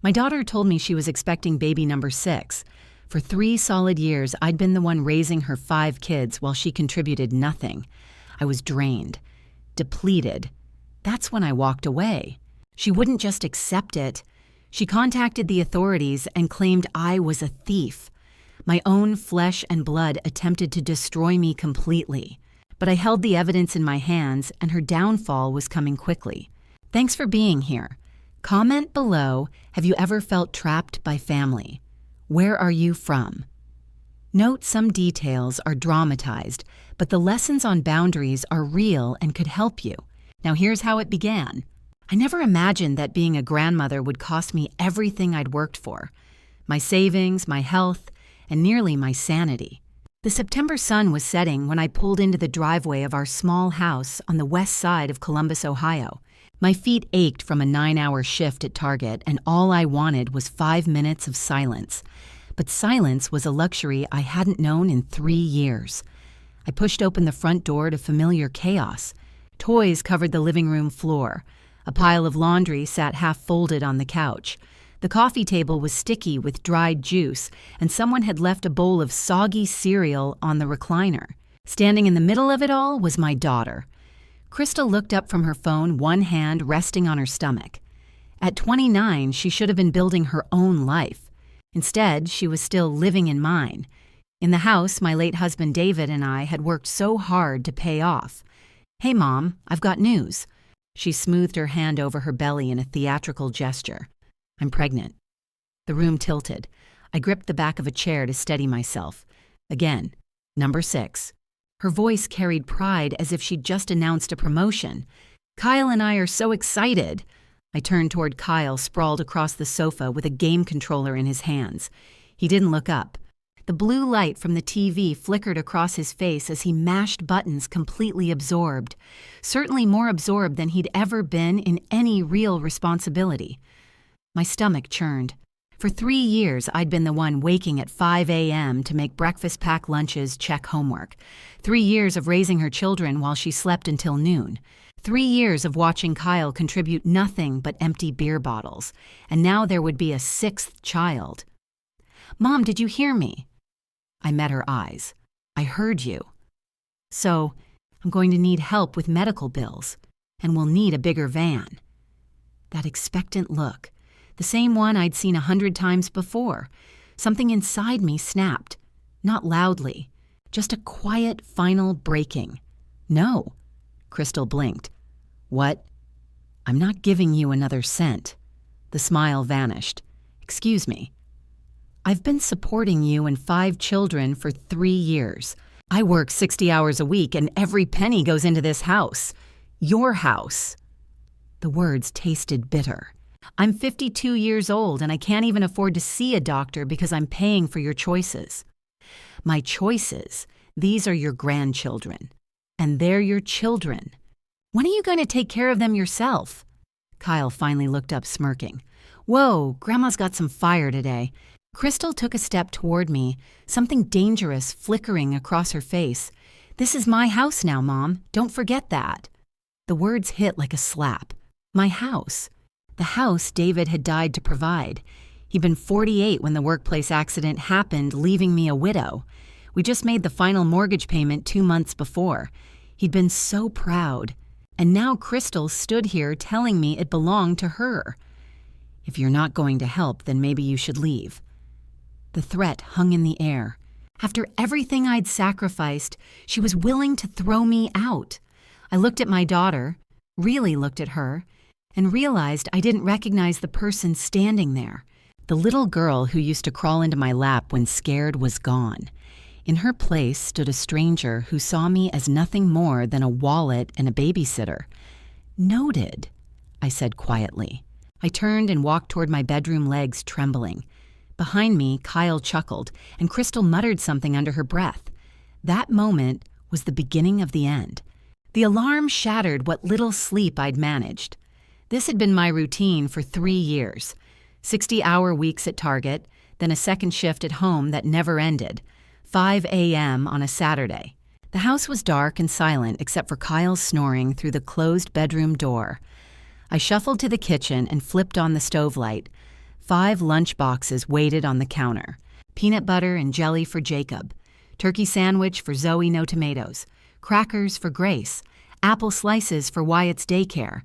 My daughter told me she was expecting baby number 6. For 3 solid years, I'd been the one raising her 5 kids while she contributed nothing. I was drained, depleted. That's when I walked away. She wouldn't just accept it. She contacted the authorities and claimed I was a thief. My own flesh and blood attempted to destroy me completely. But I held the evidence in my hands, and her downfall was coming quickly. Thanks for being here. Comment below, have you ever felt trapped by family? Where are you from? Note some details are dramatized, but the lessons on boundaries are real and could help you. Now here's how it began. I never imagined that being a grandmother would cost me everything I'd worked for. My savings, my health, and nearly my sanity. The September sun was setting when I pulled into the driveway of our small house on the west side of Columbus, Ohio. My feet ached from a 9-hour shift at Target, and all I wanted was 5 minutes of silence. But silence was a luxury I hadn't known in 3 years. I pushed open the front door to familiar chaos. Toys covered the living room floor. A pile of laundry sat half-folded on the couch. The coffee table was sticky with dried juice, and someone had left a bowl of soggy cereal on the recliner. Standing in the middle of it all was my daughter. Crystal looked up from her phone, one hand resting on her stomach. At 29, she should have been building her own life. Instead, she was still living in mine. In the house my late husband David and I had worked so hard to pay off. "Hey, Mom, I've got news." She smoothed her hand over her belly in a theatrical gesture. "I'm pregnant." The room tilted. I gripped the back of a chair to steady myself. Again, number 6. Her voice carried pride as if she'd just announced a promotion. "Kyle and I are so excited." I turned toward Kyle, sprawled across the sofa with a game controller in his hands. He didn't look up. The blue light from the TV flickered across his face as he mashed buttons, completely absorbed. Certainly more absorbed than he'd ever been in any real responsibility. My stomach churned. For 3 years, I'd been the one waking at 5 a.m. to make breakfast, pack lunches, check homework. 3 years of raising her children while she slept until noon. 3 years of watching Kyle contribute nothing but empty beer bottles. And now there would be a 6th child. "Mom, did you hear me?" I met her eyes. "I heard you." "So, I'm going to need help with medical bills, and we'll need a bigger van." That expectant look. The same one I'd seen 100 times before. Something inside me snapped. Not loudly. Just a quiet, final breaking. "No." Crystal blinked. "What?" "I'm not giving you another cent." The smile vanished. "Excuse me." "I've been supporting you and 5 children for 3 years. I work 60 hours a week and every penny goes into this house. Your house." The words tasted bitter. "I'm 52 years old and I can't even afford to see a doctor because I'm paying for your choices." "My choices? These are your grandchildren. And they're your children. When are you going to take care of them yourself?" Kyle finally looked up, smirking. "Whoa, Grandma's got some fire today." Crystal took a step toward me, something dangerous flickering across her face. "This is my house now, Mom. Don't forget that." The words hit like a slap. My house. The house David had died to provide. He'd been 48 when the workplace accident happened, leaving me a widow. We just made the final mortgage payment 2 months before. He'd been so proud. And now Crystal stood here telling me it belonged to her. "If you're not going to help, then maybe you should leave." The threat hung in the air. After everything I'd sacrificed, she was willing to throw me out. I looked at my daughter, really looked at her, and realized I didn't recognize the person standing there. The little girl who used to crawl into my lap when scared was gone. In her place stood a stranger who saw me as nothing more than a wallet and a babysitter. "Noted," I said quietly. I turned and walked toward my bedroom, legs trembling. Behind me, Kyle chuckled, and Crystal muttered something under her breath. That moment was the beginning of the end. The alarm shattered what little sleep I'd managed. This had been my routine for 3 years. 60-hour weeks at Target, then a second shift at home that never ended. 5 a.m. on a Saturday. The house was dark and silent except for Kyle's snoring through the closed bedroom door. I shuffled to the kitchen and flipped on the stove light. 5 lunch boxes waited on the counter. Peanut butter and jelly for Jacob. Turkey sandwich for Zoe, no tomatoes. Crackers for Grace. Apple slices for Wyatt's daycare.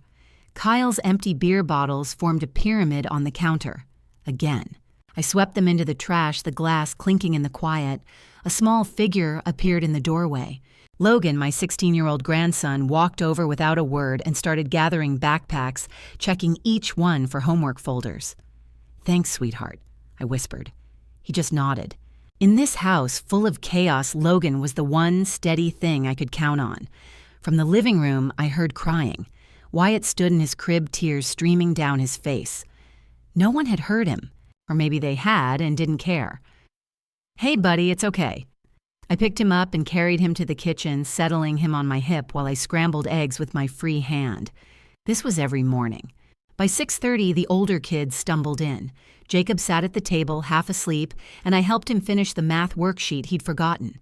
Kyle's empty beer bottles formed a pyramid on the counter. Again. I swept them into the trash, the glass clinking in the quiet. A small figure appeared in the doorway. Logan, my 16-year-old grandson, walked over without a word and started gathering backpacks, checking each one for homework folders. "Thanks, sweetheart," I whispered. He just nodded. In this house full of chaos, Logan was the one steady thing I could count on. From the living room, I heard crying. Wyatt stood in his crib, tears streaming down his face. No one had heard him, or maybe they had and didn't care. "Hey, buddy, it's okay." I picked him up and carried him to the kitchen, settling him on my hip while I scrambled eggs with my free hand. This was every morning. By 6:30, the older kids stumbled in. Jacob sat at the table, half asleep, and I helped him finish the math worksheet he'd forgotten.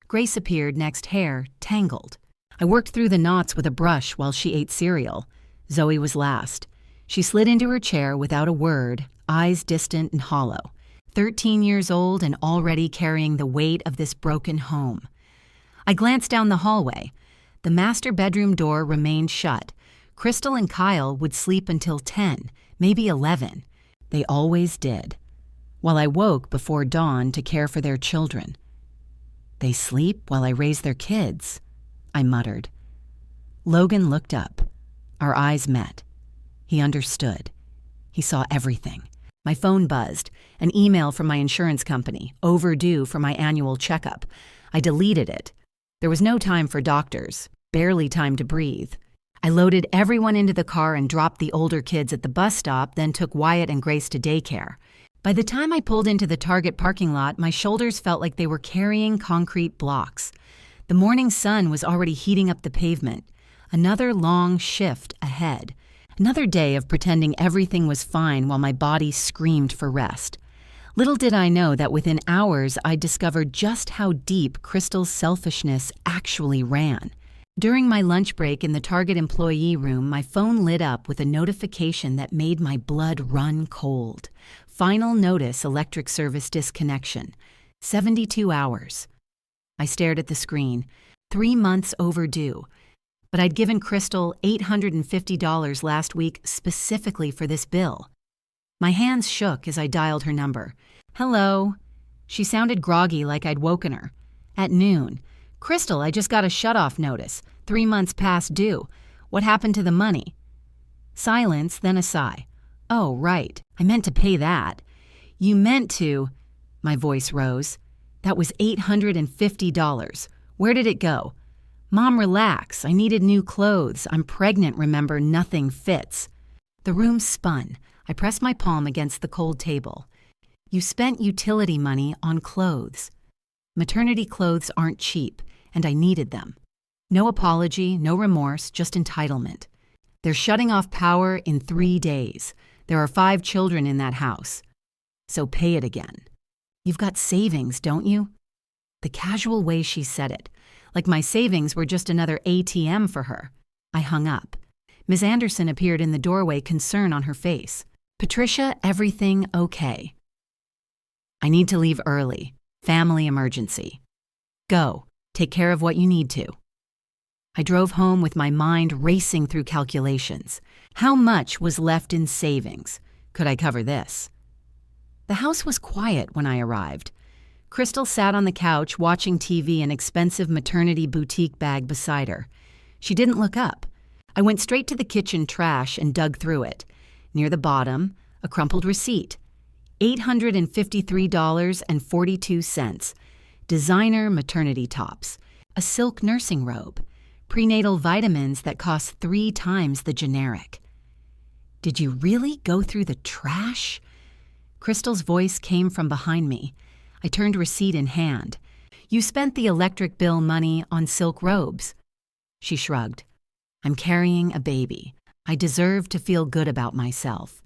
Grace appeared next, hair tangled. I worked through the knots with a brush while she ate cereal. Zoe was last. She slid into her chair without a word, eyes distant and hollow. 13 years old and already carrying the weight of this broken home. I glanced down the hallway. The master bedroom door remained shut. Crystal and Kyle would sleep until 10, maybe 11. They always did. While I woke before dawn to care for their children. "They sleep while I raise their kids," I muttered. Logan looked up. Our eyes met. He understood. He saw everything. My phone buzzed, an email from my insurance company, overdue for my annual checkup. I deleted it. There was no time for doctors, barely time to breathe. I loaded everyone into the car and dropped the older kids at the bus stop, then took Wyatt and Grace to daycare. By the time I pulled into the Target parking lot, my shoulders felt like they were carrying concrete blocks. The morning sun was already heating up the pavement. Another long shift ahead. Another day of pretending everything was fine while my body screamed for rest. Little did I know that within hours I'd discovered just how deep Crystal's selfishness actually ran. During my lunch break in the Target employee room, my phone lit up with a notification that made my blood run cold. Final notice, electric service disconnection. 72 hours. I stared at the screen. 3 months overdue. But I'd given Crystal $850 last week specifically for this bill. My hands shook as I dialed her number. "Hello." She sounded groggy, like I'd woken her. At noon. "Crystal, I just got a shut-off notice. 3 months past due. What happened to the money?" Silence, then a sigh. "Oh, right. I meant to pay that." "You meant to..." My voice rose. "That was $850. Where did it go?" "Mom, relax. I needed new clothes. I'm pregnant, remember? Nothing fits." The room spun. I pressed my palm against the cold table. "You spent utility money on clothes. Maternity clothes aren't cheap, and I needed them. No apology, no remorse, just entitlement. They're shutting off power in 3 days. There are 5 children in that house. So pay it again. You've got savings, don't you?" The casual way she said it, like my savings were just another ATM for her. I hung up. Ms. Anderson appeared in the doorway, concern on her face. "Patricia, everything okay?" "I need to leave early. Family emergency." "Go. Take care of what you need to." I drove home with my mind racing through calculations. How much was left in savings? Could I cover this? The house was quiet when I arrived. Crystal sat on the couch watching TV, an expensive maternity boutique bag beside her. She didn't look up. I went straight to the kitchen trash and dug through it. Near the bottom, a crumpled receipt. $853.42. Designer maternity tops. A silk nursing robe. Prenatal vitamins that cost 3 times the generic. "Did you really go through the trash?" Crystal's voice came from behind me. I turned receipt in hand. "You spent the electric bill money on silk robes." She shrugged. "I'm carrying a baby. I deserve to feel good about myself.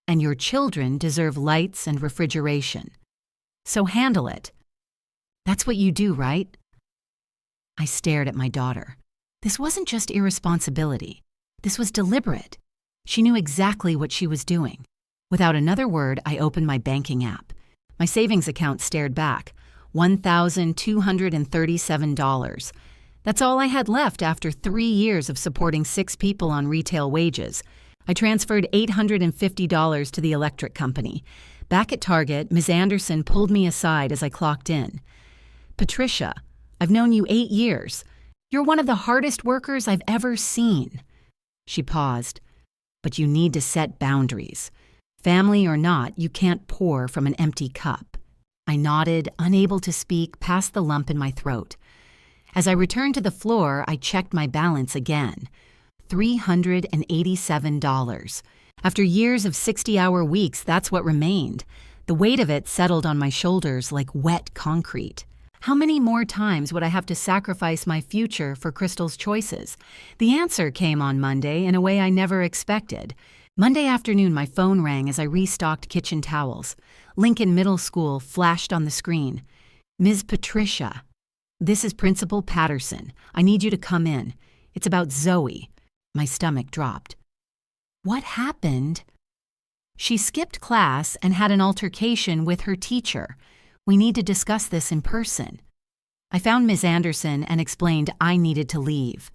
And your children deserve lights and refrigeration. So handle it. That's what you do, right?" I stared at my daughter. This wasn't just irresponsibility. This was deliberate. She knew exactly what she was doing. Without another word, I opened my banking app. My savings account stared back. $1,237. That's all I had left after 3 years of supporting 6 people on retail wages. I transferred $850 to the electric company. Back at Target, Ms. Anderson pulled me aside as I clocked in. "Patricia, I've known you 8 years. You're one of the hardest workers I've ever seen." She paused. "But you need to set boundaries. Family or not, you can't pour from an empty cup." I nodded, unable to speak past the lump in my throat. As I returned to the floor, I checked my balance again. $387. After years of 60-hour weeks, that's what remained. The weight of it settled on my shoulders like wet concrete. How many more times would I have to sacrifice my future for Crystal's choices? The answer came on Monday in a way I never expected. Monday afternoon, my phone rang as I restocked kitchen towels. Lincoln Middle School flashed on the screen. "Ms. Patricia, this is Principal Patterson. I need you to come in. It's about Zoe." My stomach dropped. What happened? She skipped class and had an altercation with her teacher. We need to discuss this in person. I found Ms. Anderson and explained I needed to leave.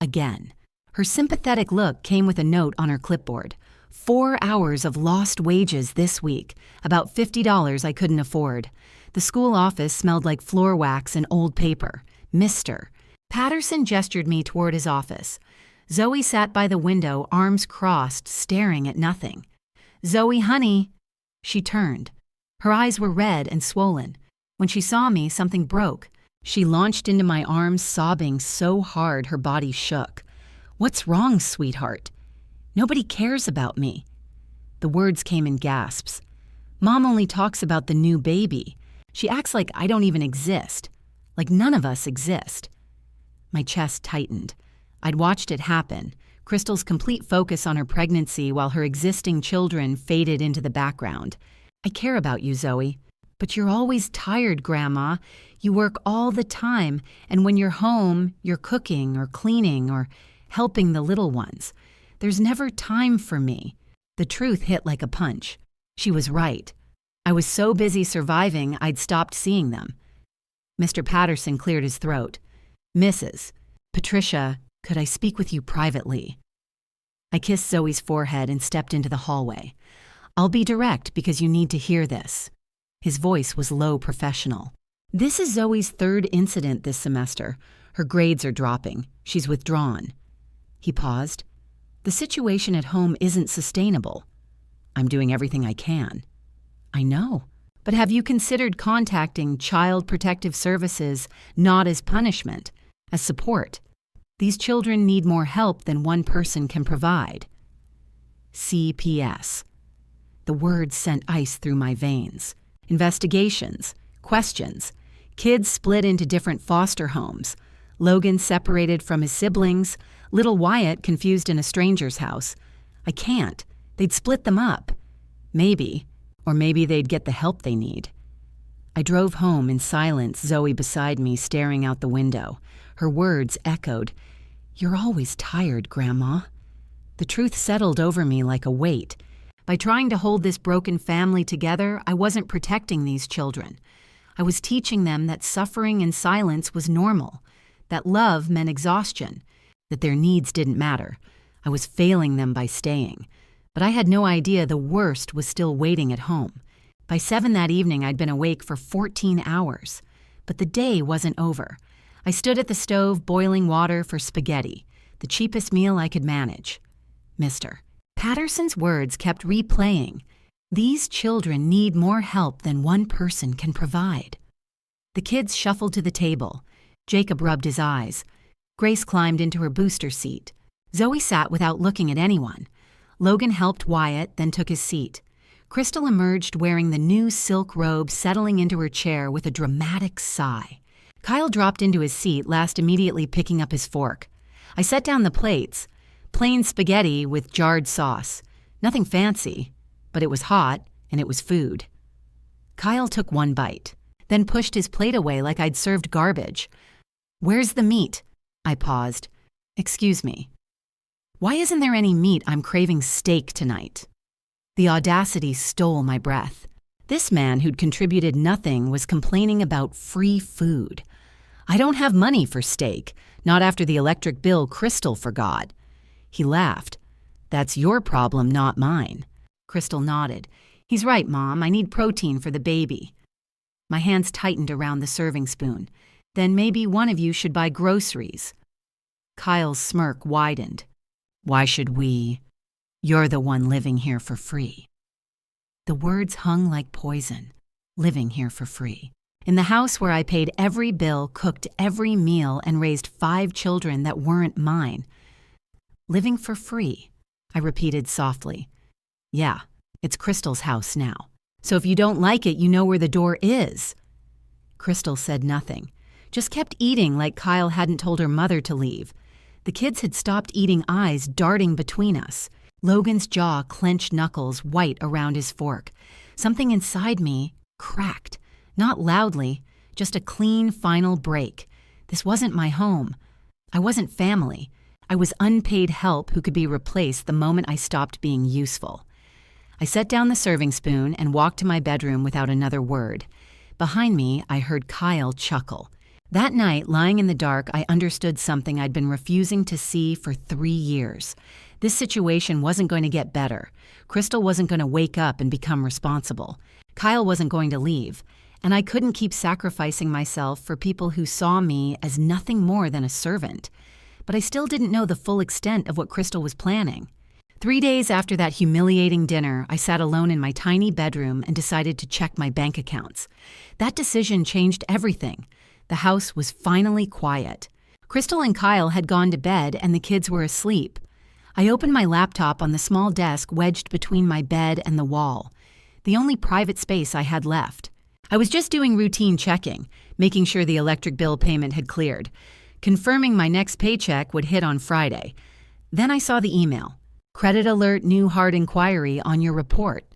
Again. Her sympathetic look came with a note on her clipboard. 4 hours of lost wages this week, about $50 I couldn't afford. The school office smelled like floor wax and old paper. Mr. Patterson gestured me toward his office. Zoe sat by the window, arms crossed, staring at nothing. "Zoe, honey." She turned. Her eyes were red and swollen. When she saw me, something broke. She launched into my arms, sobbing so hard her body shook. "What's wrong, sweetheart?" "Nobody cares about me." The words came in gasps. "Mom only talks about the new baby. She acts like I don't even exist. Like none of us exist." My chest tightened. I'd watched it happen. Crystal's complete focus on her pregnancy while her existing children faded into the background. "I care about you, Zoe. But you're always tired, Grandma. You work all the time, and when you're home, you're cooking or cleaning or helping the little ones. There's never time for me." The truth hit like a punch. She was right. I was so busy surviving, I'd stopped seeing them. Mr. Patterson cleared his throat. "Mrs. Patricia, could I speak with you privately?" I kissed Zoe's forehead and stepped into the hallway. "I'll be direct because you need to hear this." His voice was low professional. "This is Zoe's 3rd incident this semester. Her grades are dropping. She's withdrawn." He paused. "The situation at home isn't sustainable." "I'm doing everything I can." "I know. But have you considered contacting Child Protective Services not as punishment, as support? These children need more help than one person can provide." CPS. The words sent ice through my veins. Investigations, questions, kids split into different foster homes, Logan separated from his siblings, little Wyatt confused in a stranger's house. I can't. They'd split them up. Maybe, or maybe they'd get the help they need. I drove home in silence, Zoe beside me staring out the window. Her words echoed, "You're always tired, Grandma." The truth settled over me like a weight. By trying to hold this broken family together, I wasn't protecting these children. I was teaching them that suffering in silence was normal, that love meant exhaustion, that their needs didn't matter. I was failing them by staying. But I had no idea the worst was still waiting at home. By 7 that evening, I'd been awake for 14 hours. But the day wasn't over. I stood at the stove boiling water for spaghetti, the cheapest meal I could manage. Mr. Patterson's words kept replaying. These children need more help than one person can provide. The kids shuffled to the table. Jacob rubbed his eyes. Grace climbed into her booster seat. Zoe sat without looking at anyone. Logan helped Wyatt, then took his seat. Crystal emerged wearing the new silk robe, settling into her chair with a dramatic sigh. Kyle dropped into his seat, last immediately picking up his fork. I set down the plates. Plain spaghetti with jarred sauce. Nothing fancy, but it was hot and it was food. Kyle took one bite, then pushed his plate away like I'd served garbage. "Where's the meat?" I paused. "Excuse me. Why isn't there any meat? I'm craving steak tonight." The audacity stole my breath. This man who'd contributed nothing was complaining about free food. I don't have money for steak, not after the electric bill Crystal forgot. He laughed. That's your problem, not mine. Crystal nodded. He's right, Mom. I need protein for the baby. My hands tightened around the serving spoon. Then maybe one of you should buy groceries. Kyle's smirk widened. Why should we? You're the one living here for free. The words hung like poison. Living here for free. In the house where I paid every bill, cooked every meal, and raised 5 children that weren't mine. Living for free, I repeated softly. Yeah, it's Crystal's house now. So if you don't like it, you know where the door is. Crystal said nothing, just kept eating like Kyle hadn't told her mother to leave. The kids had stopped eating, eyes darting between us. Logan's jaw clenched, knuckles white around his fork. Something inside me cracked, not loudly, just a clean final break. This wasn't my home. I wasn't family. I was unpaid help who could be replaced the moment I stopped being useful. I set down the serving spoon and walked to my bedroom without another word. Behind me, I heard Kyle chuckle. That night, lying in the dark, I understood something I'd been refusing to see for 3 years. This situation wasn't going to get better. Crystal wasn't going to wake up and become responsible. Kyle wasn't going to leave. And I couldn't keep sacrificing myself for people who saw me as nothing more than a servant. But I still didn't know the full extent of what Crystal was planning. 3 days after that humiliating dinner, I sat alone in my tiny bedroom and decided to check my bank accounts. That decision changed everything. The house was finally quiet. Crystal and Kyle had gone to bed and the kids were asleep. I opened my laptop on the small desk wedged between my bed and the wall, the only private space I had left. I was just doing routine checking, making sure the electric bill payment had cleared, confirming my next paycheck would hit on Friday. Then I saw the email. Credit alert, new hard inquiry on your report.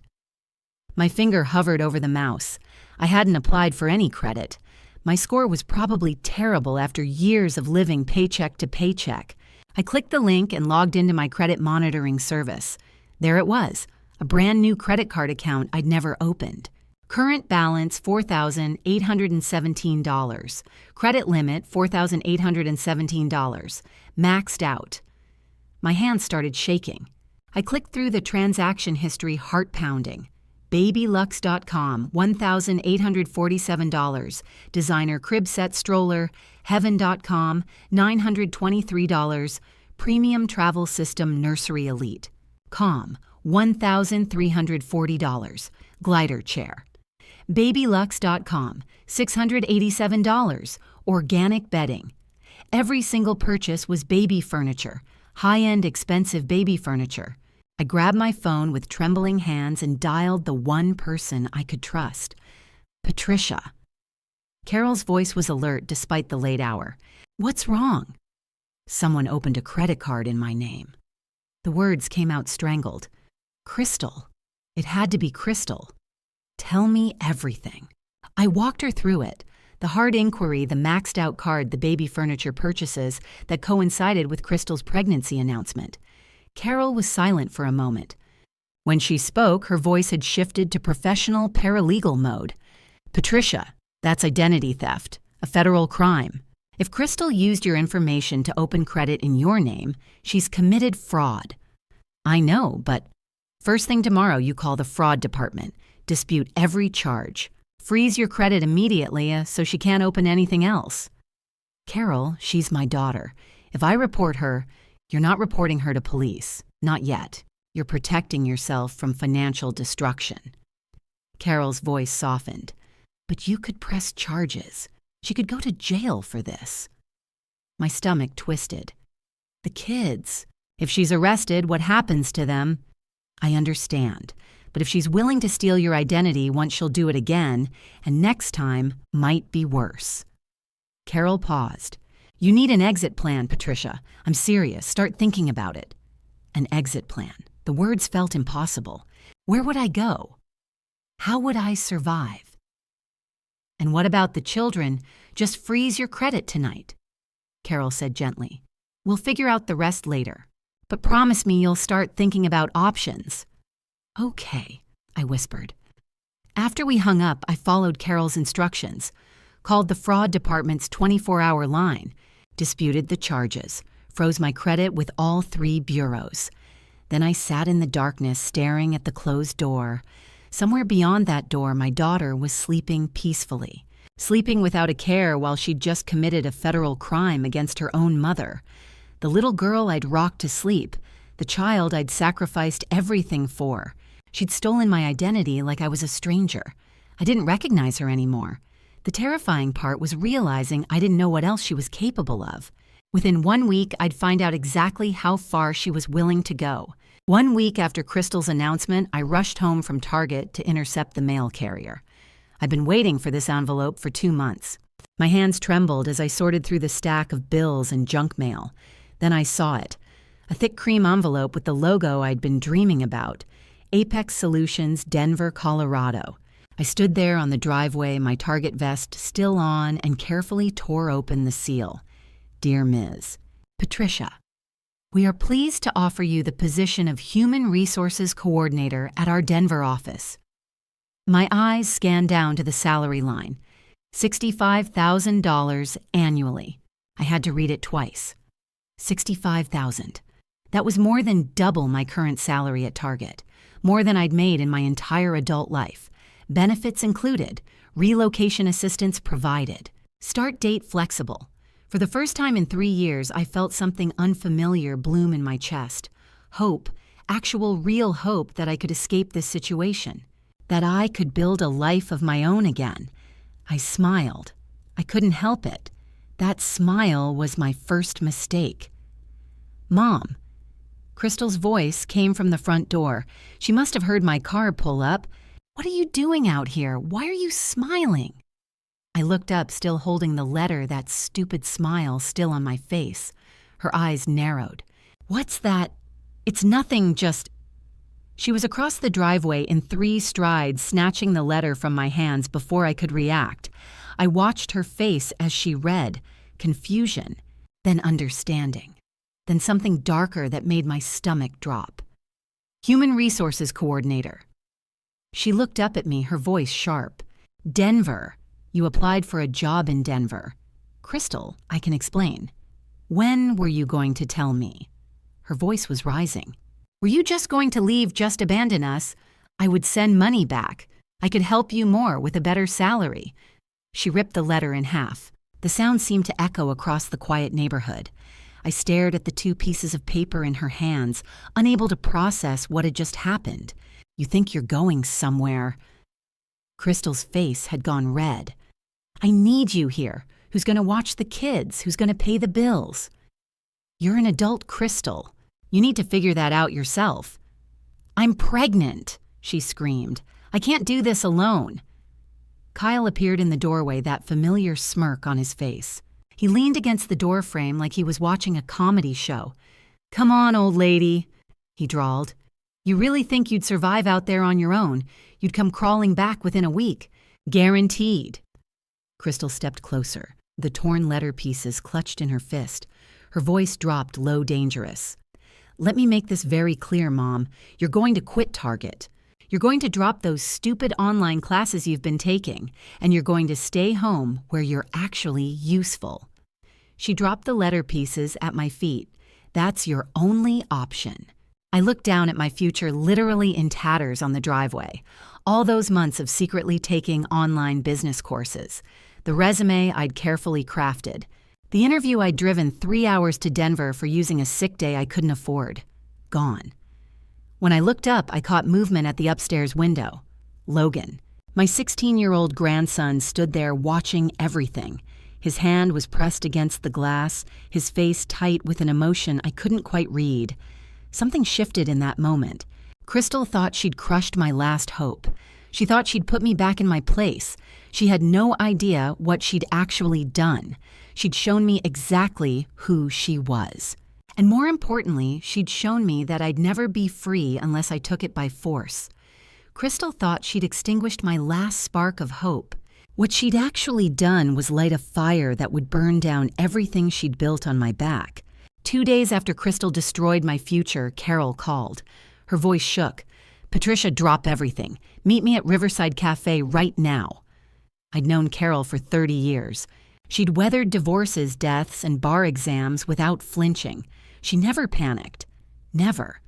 My finger hovered over the mouse. I hadn't applied for any credit. My score was probably terrible after years of living paycheck to paycheck. I clicked the link and logged into my credit monitoring service. There it was, a brand new credit card account I'd never opened. Current balance $4,817. Credit limit $4,817. Maxed out. My hands started shaking. I clicked through the transaction history, heart pounding. Babylux.com, $1,847. Designer crib set stroller. Heaven.com, $923. Premium travel system nursery elite. Calm, $1,340. Glider chair. Babylux.com, $687. Organic bedding. Every single purchase was baby furniture, high-end expensive baby furniture. I grabbed my phone with trembling hands and dialed the one person I could trust. Patricia. Carol's voice was alert despite the late hour. What's wrong? Someone opened a credit card in my name. The words came out strangled. Crystal. It had to be Crystal. Tell me everything. I walked her through it. The hard inquiry, the maxed out card, the baby furniture purchases that coincided with Crystal's pregnancy announcement. Carol was silent for a moment. When she spoke, her voice had shifted to professional paralegal mode. Patricia, that's identity theft, a federal crime. If Crystal used your information to open credit in your name, she's committed fraud. I know, but first thing tomorrow you call the fraud department, dispute every charge. Freeze your credit immediately so she can't open anything else. Carol, she's my daughter. If I report her, you're not reporting her to police. Not yet. You're protecting yourself from financial destruction. Carol's voice softened. But you could press charges. She could go to jail for this. My stomach twisted. The kids. If she's arrested, what happens to them? I understand. But if she's willing to steal your identity once, she'll do it again, and next time might be worse. Carol paused. You need an exit plan, Patricia. I'm serious. Start thinking about it. An exit plan. The words felt impossible. Where would I go? How would I survive? And what about the children? Just freeze your credit tonight, Carol said gently. We'll figure out the rest later. But promise me you'll start thinking about options. Okay, I whispered. After we hung up, I followed Carol's instructions, called the fraud department's 24-hour line, disputed the charges, froze my credit with all 3 bureaus. Then I sat in the darkness staring at the closed door. Somewhere beyond that door, my daughter was sleeping peacefully, sleeping without a care while she'd just committed a federal crime against her own mother. The little girl I'd rocked to sleep, the child I'd sacrificed everything for. She'd stolen my identity like I was a stranger. I didn't recognize her anymore. The terrifying part was realizing I didn't know what else she was capable of. Within 1 week, I'd find out exactly how far she was willing to go. 1 week after Crystal's announcement, I rushed home from Target to intercept the mail carrier. I'd been waiting for this envelope for 2 months. My hands trembled as I sorted through the stack of bills and junk mail. Then I saw it. A thick cream envelope with the logo I'd been dreaming about. Apex Solutions, Denver, Colorado. I stood there on the driveway, my Target vest still on, and carefully tore open the seal. Dear Ms. Patricia, we are pleased to offer you the position of Human Resources Coordinator at our Denver office. My eyes scanned down to the salary line. $65,000 annually. I had to read it twice. $65,000. That was more than double my current salary at Target. More than I'd made in my entire adult life. Benefits included. Relocation assistance provided. Start date flexible. For the first time in 3 years, I felt something unfamiliar bloom in my chest. Hope. Actual real hope that I could escape this situation. That I could build a life of my own again. I smiled. I couldn't help it. That smile was my first mistake. Mom. Crystal's voice came from the front door. She must have heard my car pull up. What are you doing out here? Why are you smiling? I looked up, still holding the letter, that stupid smile still on my face. Her eyes narrowed. What's that? It's nothing, just... She was across the driveway in 3 strides, snatching the letter from my hands before I could react. I watched her face as she read. Confusion, then understanding. Then something darker that made my stomach drop. Human Resources Coordinator. She looked up at me, her voice sharp. Denver. You applied for a job in Denver. Crystal, I can explain. When were you going to tell me? Her voice was rising. Were you just going to leave, just abandon us? I would send money back. I could help you more with a better salary. She ripped the letter in half. The sound seemed to echo across the quiet neighborhood. I stared at the 2 pieces of paper in her hands, unable to process what had just happened. You think you're going somewhere. Crystal's face had gone red. I need you here. Who's going to watch the kids? Who's going to pay the bills? You're an adult, Crystal. You need to figure that out yourself. I'm pregnant, she screamed. I can't do this alone. Kyle appeared in the doorway, that familiar smirk on his face. He leaned against the doorframe like he was watching a comedy show. Come on, old lady, he drawled. You really think you'd survive out there on your own? You'd come crawling back within a week. Guaranteed. Crystal stepped closer, the torn letter pieces clutched in her fist. Her voice dropped low, dangerous. Let me make this very clear, Mom. You're going to quit Target. You're going to drop those stupid online classes you've been taking, and you're going to stay home where you're actually useful. She dropped the letter pieces at my feet. That's your only option. I looked down at my future literally in tatters on the driveway. All those months of secretly taking online business courses. The resume I'd carefully crafted. The interview I'd driven 3 hours to Denver for using a sick day I couldn't afford. Gone. When I looked up, I caught movement at the upstairs window. Logan. My 16-year-old grandson stood there watching everything. His hand was pressed against the glass, his face tight with an emotion I couldn't quite read. Something shifted in that moment. Crystal thought she'd crushed my last hope. She thought she'd put me back in my place. She had no idea what she'd actually done. She'd shown me exactly who she was. And more importantly, she'd shown me that I'd never be free unless I took it by force. Crystal thought she'd extinguished my last spark of hope. What she'd actually done was light a fire that would burn down everything she'd built on my back. 2 days after Crystal destroyed my future, Carol called. Her voice shook. Patricia, drop everything. Meet me at Riverside Cafe right now. I'd known Carol for 30 years. She'd weathered divorces, deaths, and bar exams without flinching. She never panicked. Never.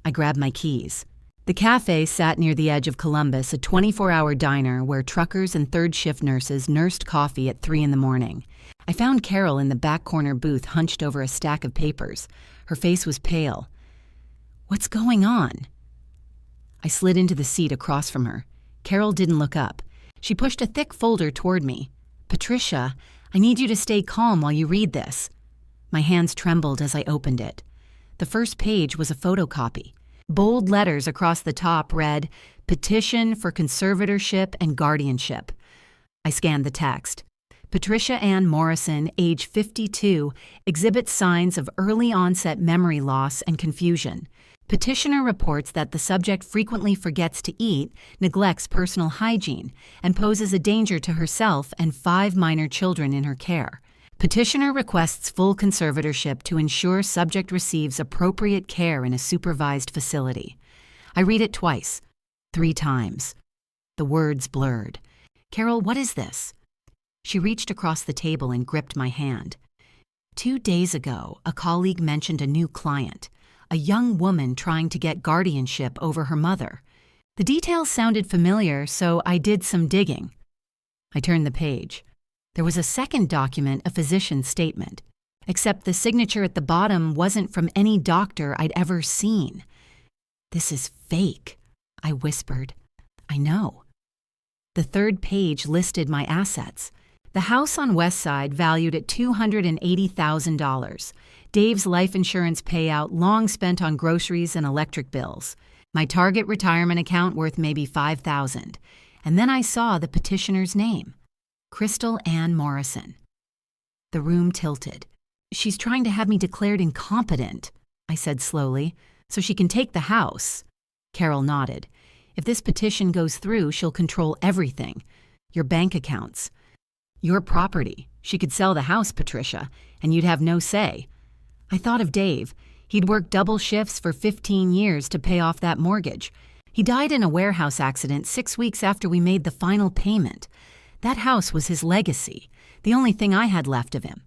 I grabbed my keys. The cafe sat near the edge of Columbus, a 24-hour diner where truckers and third-shift nurses nursed coffee at 3 in the morning. I found Carol in the back corner booth hunched over a stack of papers. Her face was pale. "What's going on?" I slid into the seat across from her. Carol didn't look up. She pushed a thick folder toward me. "Patricia, I need you to stay calm while you read this." My hands trembled as I opened it. The first page was a photocopy. Bold letters across the top read, "Petition for conservatorship and guardianship." I scanned the text. Patricia Ann Morrison, age 52, exhibits signs of early onset memory loss and confusion. Petitioner reports that the subject frequently forgets to eat, neglects personal hygiene, and poses a danger to herself and 5 minor children in her care. Petitioner requests full conservatorship to ensure subject receives appropriate care in a supervised facility. I read it twice, 3 times. The words blurred. "Carol, what is this?" She reached across the table and gripped my hand. 2 days ago, a colleague mentioned a new client, a young woman trying to get guardianship over her mother. The details sounded familiar, so I did some digging. I turned the page. There was a second document, a physician's statement, except the signature at the bottom wasn't from any doctor I'd ever seen. "This is fake," I whispered. "I know." The third page listed my assets. The house on West Side valued at $280,000. Dave's life insurance payout long spent on groceries and electric bills. My target retirement account worth maybe $5,000. And then I saw the petitioner's name. Crystal Ann Morrison. The room tilted. "She's trying to have me declared incompetent," I said slowly, "so she can take the house." Carol nodded. "If this petition goes through, she'll control everything. Your bank accounts. Your property. She could sell the house, Patricia, and you'd have no say." I thought of Dave. He'd worked double shifts for 15 years to pay off that mortgage. He died in a warehouse accident 6 weeks after we made the final payment. That house was his legacy, the only thing I had left of him.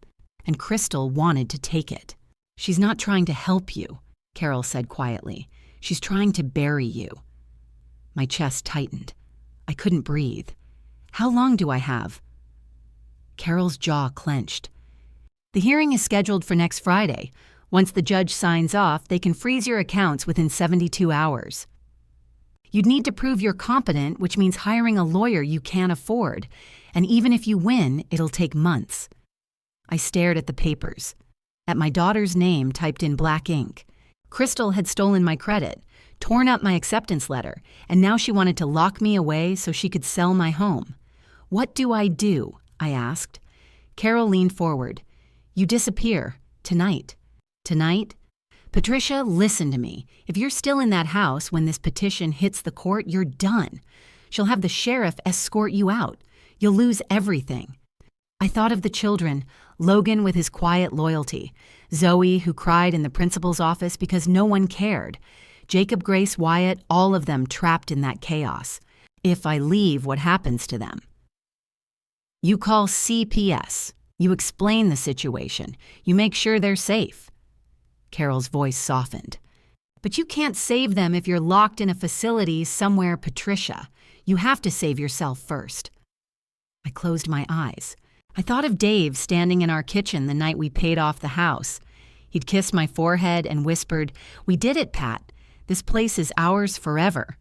And Crystal wanted to take it. "She's not trying to help you," Carol said quietly. "She's trying to bury you." My chest tightened. I couldn't breathe. "How long do I have?" Carol's jaw clenched. "The hearing is scheduled for next Friday. Once the judge signs off, they can freeze your accounts within 72 hours. You'd need to prove you're competent, which means hiring a lawyer you can't afford. And even if you win, it'll take months." I stared at the papers, at my daughter's name typed in black ink. Crystal had stolen my credit, torn up my acceptance letter, and now she wanted to lock me away so she could sell my home. "What do I do?" I asked. Carol leaned forward. "You disappear. Tonight." "Tonight?" "Patricia, listen to me. If you're still in that house when this petition hits the court, you're done. She'll have the sheriff escort you out. You'll lose everything." I thought of the children, Logan with his quiet loyalty, Zoe who cried in the principal's office because no one cared, Jacob, Grace, Wyatt, all of them trapped in that chaos. If I leave, what happens to them? "You call CPS. You explain the situation. You make sure they're safe." Carol's voice softened. "But you can't save them if you're locked in a facility somewhere, Patricia. You have to save yourself first." I closed my eyes. I thought of Dave standing in our kitchen the night we paid off the house. He'd kissed my forehead and whispered, "We did it, Pat. This place is ours forever."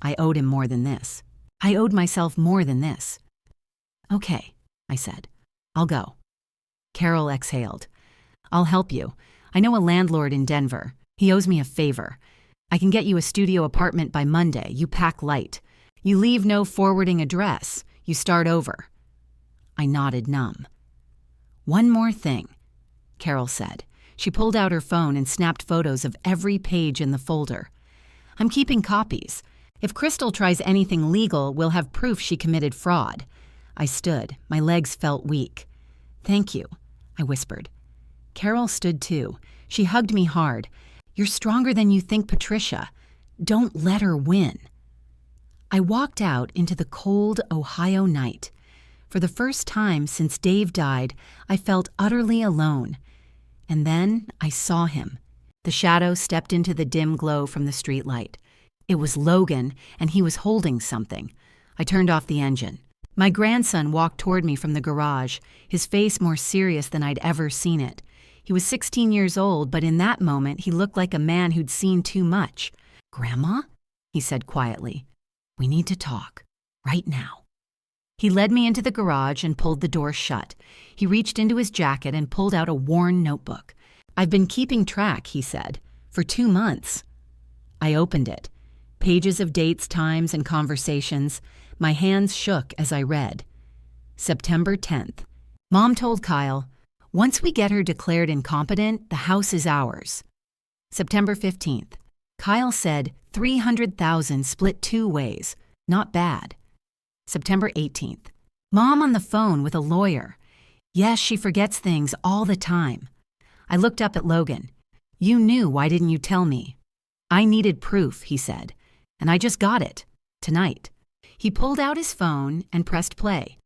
I owed him more than this. I owed myself more than this. "Okay," I said. "I'll go." Carol exhaled. "I'll help you. I know a landlord in Denver. He owes me a favor. I can get you a studio apartment by Monday. You pack light. You leave no forwarding address. You start over." I nodded numb. "One more thing," Carol said. She pulled out her phone and snapped photos of every page in the folder. "I'm keeping copies. If Crystal tries anything legal, we'll have proof she committed fraud." I stood. My legs felt weak. "Thank you," I whispered. Carol stood too. She hugged me hard. "You're stronger than you think, Patricia. Don't let her win. I walked out into the cold Ohio night. For the first time since Dave died, I felt utterly alone. And then I saw him. The shadow stepped into the dim glow from the streetlight. It was Logan, and he was holding something. I turned off the engine. My grandson walked toward me from the garage, his face more serious than I'd ever seen it. He was 16 years old, but in that moment he looked like a man who'd seen too much. "Grandma?" he said quietly. "We need to talk. Right now." He led me into the garage and pulled the door shut. He reached into his jacket and pulled out a worn notebook. "I've been keeping track," he said, "for 2 months." I opened it. Pages of dates, times, and conversations. My hands shook as I read. September 10th. Mom told Kyle, "Once we get her declared incompetent, the house is ours." September 15th. Kyle said 300,000 split 2 ways. Not bad. September 18th. Mom on the phone with a lawyer. Yes, she forgets things all the time. I looked up at Logan. "You knew, why didn't you tell me?" "I needed proof," he said, "and I just got it. Tonight." He pulled out his phone and pressed play.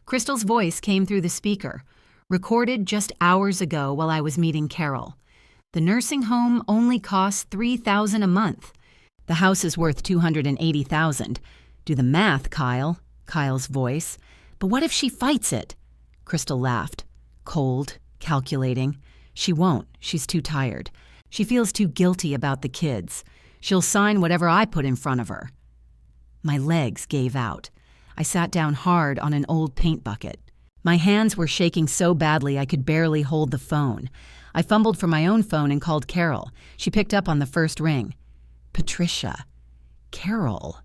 Crystal's voice came through the speaker, recorded just hours ago while I was meeting Carol. "The nursing home only costs $3,000 a month. The house is worth $280,000. Do the math, Kyle," Kyle's voice. "But what if she fights it?" Crystal laughed. Cold, calculating. "She won't. She's too tired. She feels too guilty about the kids. She'll sign whatever I put in front of her." My legs gave out. I sat down hard on an old paint bucket. My hands were shaking so badly I could barely hold the phone. I fumbled for my own phone and called Carol. She picked up on the first ring. "Patricia." "Carol."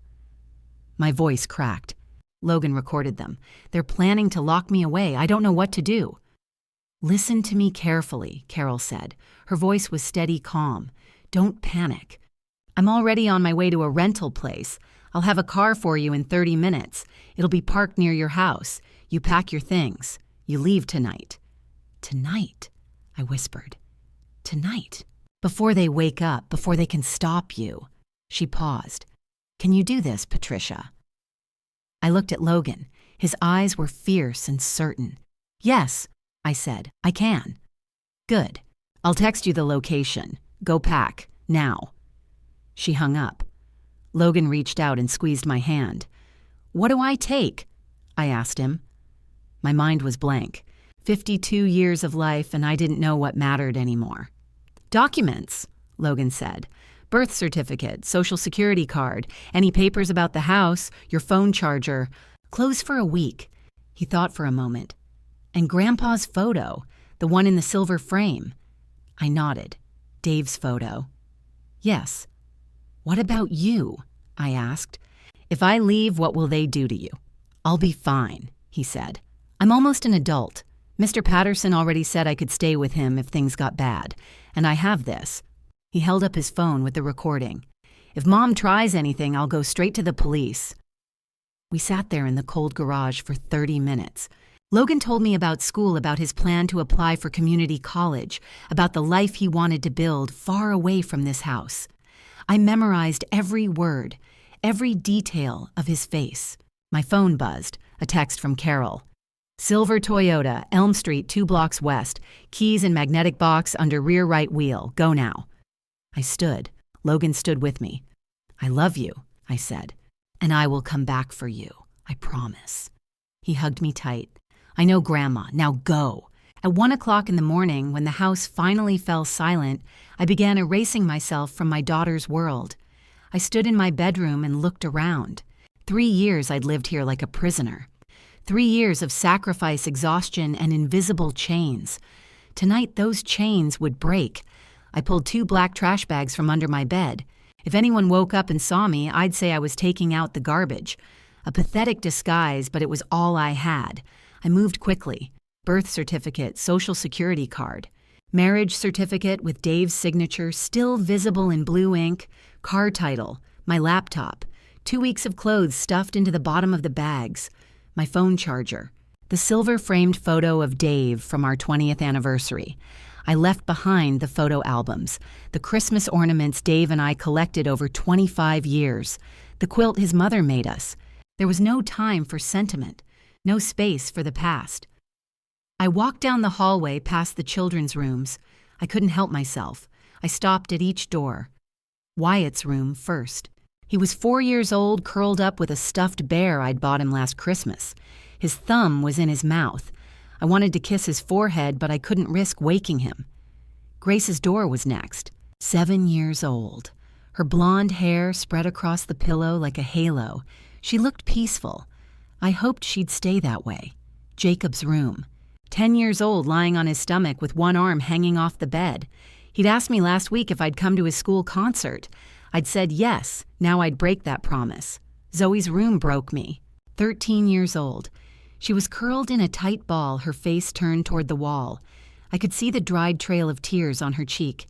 My voice cracked. Logan recorded them. "They're planning to lock me away. I don't know what to do." "Listen to me carefully," Carol said. Her voice was steady, calm. "Don't panic. I'm already on my way to a rental place. I'll have a car for you in 30 minutes. It'll be parked near your house. You pack your things. You leave tonight." "Tonight?" I whispered. "Tonight? Before they wake up, before they can stop you." She paused. "Can you do this, Patricia?" I looked at Logan. His eyes were fierce and certain. "Yes," I said, "I can." "Good. I'll text you the location. Go pack. Now." She hung up. Logan reached out and squeezed my hand. "What do I take?" I asked him. My mind was blank. 52 years of life, and I didn't know what mattered anymore. "Documents," Logan said. "Birth certificate, social security card, any papers about the house, your phone charger. Clothes for a week." He thought for a moment. "And Grandpa's photo, the one in the silver frame." I nodded. "Dave's photo." "Yes." "What about you?" I asked. "If I leave, what will they do to you?" "I'll be fine," he said. "I'm almost an adult. Mr. Patterson already said I could stay with him if things got bad, and I have this." He held up his phone with the recording. "If Mom tries anything, I'll go straight to the police." We sat there in the cold garage for 30 minutes. Logan told me about school, about his plan to apply for community college, about the life he wanted to build far away from this house. I memorized every word, every detail of his face. My phone buzzed, a text from Carol. "Silver Toyota, Elm Street, 2 blocks west. Keys in magnetic box under rear right wheel. Go now." I stood. Logan stood with me. "I love you," I said. "And I will come back for you. I promise." He hugged me tight. "I know, Grandma. Now go." At 1 o'clock in the morning, when the house finally fell silent, I began erasing myself from my daughter's world. I stood in my bedroom and looked around. 3 years I'd lived here like a prisoner. 3 years of sacrifice, exhaustion, and invisible chains. Tonight, those chains would break. I pulled 2 black trash bags from under my bed. If anyone woke up and saw me, I'd say I was taking out the garbage. A pathetic disguise, but it was all I had. I moved quickly. Birth certificate, social security card. Marriage certificate with Dave's signature still visible in blue ink. Car title. My laptop. 2 weeks of clothes stuffed into the bottom of the bags. My phone charger. The silver-framed photo of Dave from our 20th anniversary. I left behind the photo albums, the Christmas ornaments Dave and I collected over 25 years, the quilt his mother made us. There was no time for sentiment, no space for the past. I walked down the hallway past the children's rooms. I couldn't help myself. I stopped at each door. Wyatt's room first. He was 4 years old, curled up with a stuffed bear I'd bought him last Christmas. His thumb was in his mouth. I wanted to kiss his forehead, but I couldn't risk waking him. Grace's door was next. 7 years old. Her blonde hair spread across the pillow like a halo. She looked peaceful. I hoped she'd stay that way. Jacob's room. 10 years old, lying on his stomach with one arm hanging off the bed. He'd asked me last week if I'd come to his school concert. I'd said yes. Now I'd break that promise. Zoe's room broke me. 13 years old. She was curled in a tight ball, her face turned toward the wall. I could see the dried trail of tears on her cheek.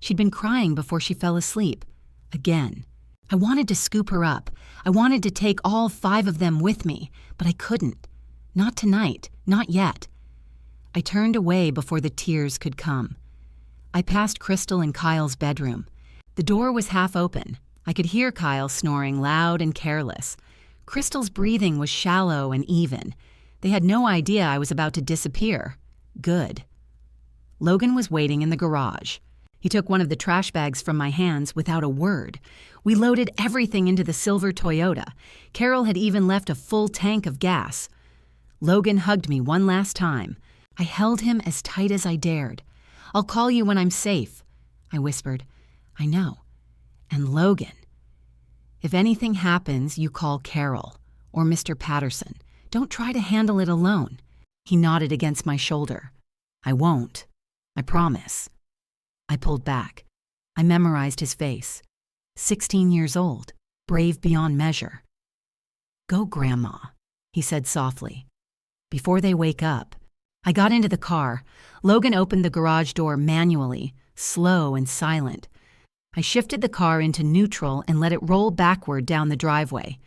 She'd been crying before she fell asleep. Again. I wanted to scoop her up. I wanted to take all 5 of them with me, but I couldn't. Not tonight. Not yet. I turned away before the tears could come. I passed Crystal in Kyle's bedroom. The door was half open. I could hear Kyle snoring loud and careless. Crystal's breathing was shallow and even. They had no idea I was about to disappear. Good. Logan was waiting in the garage. He took one of the trash bags from my hands without a word. We loaded everything into the silver Toyota. Carol had even left a full tank of gas. Logan hugged me one last time. I held him as tight as I dared. "I'll call you when I'm safe," I whispered. "I know. And Logan, if anything happens, you call Carol or Mr. Patterson. Don't try to handle it alone." He nodded against my shoulder. "I won't. I promise." I pulled back. I memorized his face. 16 years old, brave beyond measure. "Go, Grandma," he said softly. "Before they wake up." I got into the car. Logan opened the garage door manually, slow and silent. I shifted the car into neutral and let it roll backward down the driveway.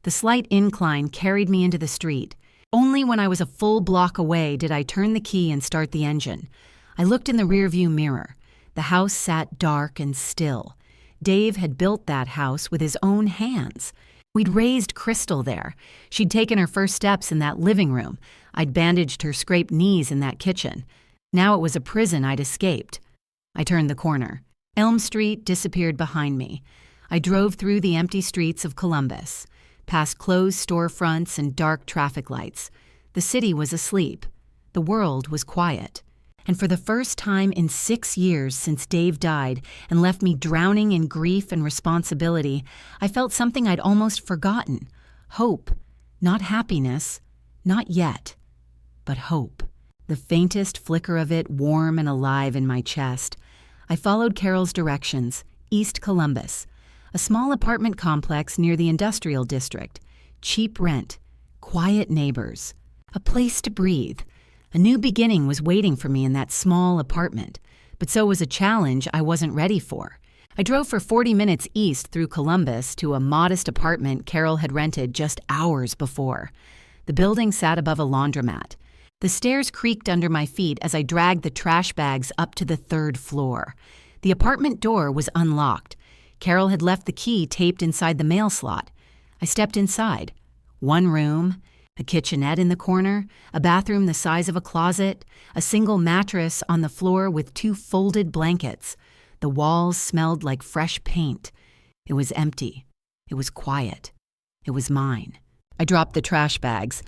The slight incline carried me into the street. Only when I was a full block away did I turn the key and start the engine. I looked in the rearview mirror. The house sat dark and still. Dave had built that house with his own hands. We'd raised Crystal there. She'd taken her first steps in that living room. I'd bandaged her scraped knees in that kitchen. Now it was a prison I'd escaped. I turned the corner. Elm Street disappeared behind me. I drove through the empty streets of Columbus, past closed storefronts and dark traffic lights. The city was asleep. The world was quiet. And for the first time in 6 years since Dave died and left me drowning in grief and responsibility, I felt something I'd almost forgotten. Hope. Not happiness. Not yet. But hope. The faintest flicker of it warm and alive in my chest. I followed Carol's directions. East Columbus. A small apartment complex near the industrial district. Cheap rent. Quiet neighbors. A place to breathe. A new beginning was waiting for me in that small apartment, but so was a challenge I wasn't ready for. I drove for 40 minutes east through Columbus to a modest apartment Carol had rented just hours before. The building sat above a laundromat. The stairs creaked under my feet as I dragged the trash bags up to the 3rd floor. The apartment door was unlocked. Carol had left the key taped inside the mail slot. I stepped inside. One room, a kitchenette in the corner, a bathroom the size of a closet, a single mattress on the floor with 2 folded blankets. The walls smelled like fresh paint. It was empty. It was quiet. It was mine. I dropped the trash bags.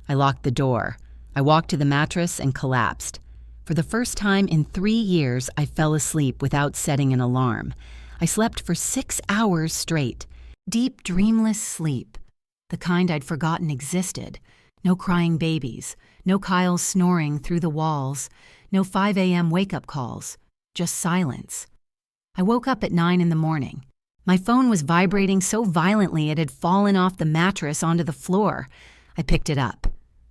I locked the door. I walked to the mattress and collapsed. For the first time in 3 years, I fell asleep without setting an alarm. I slept for 6 hours straight. Deep, dreamless sleep. The kind I'd forgotten existed. No crying babies. No Kyle snoring through the walls. No 5 a.m. wake-up calls. Just silence. I woke up at 9 in the morning. My phone was vibrating so violently it had fallen off the mattress onto the floor. I picked it up.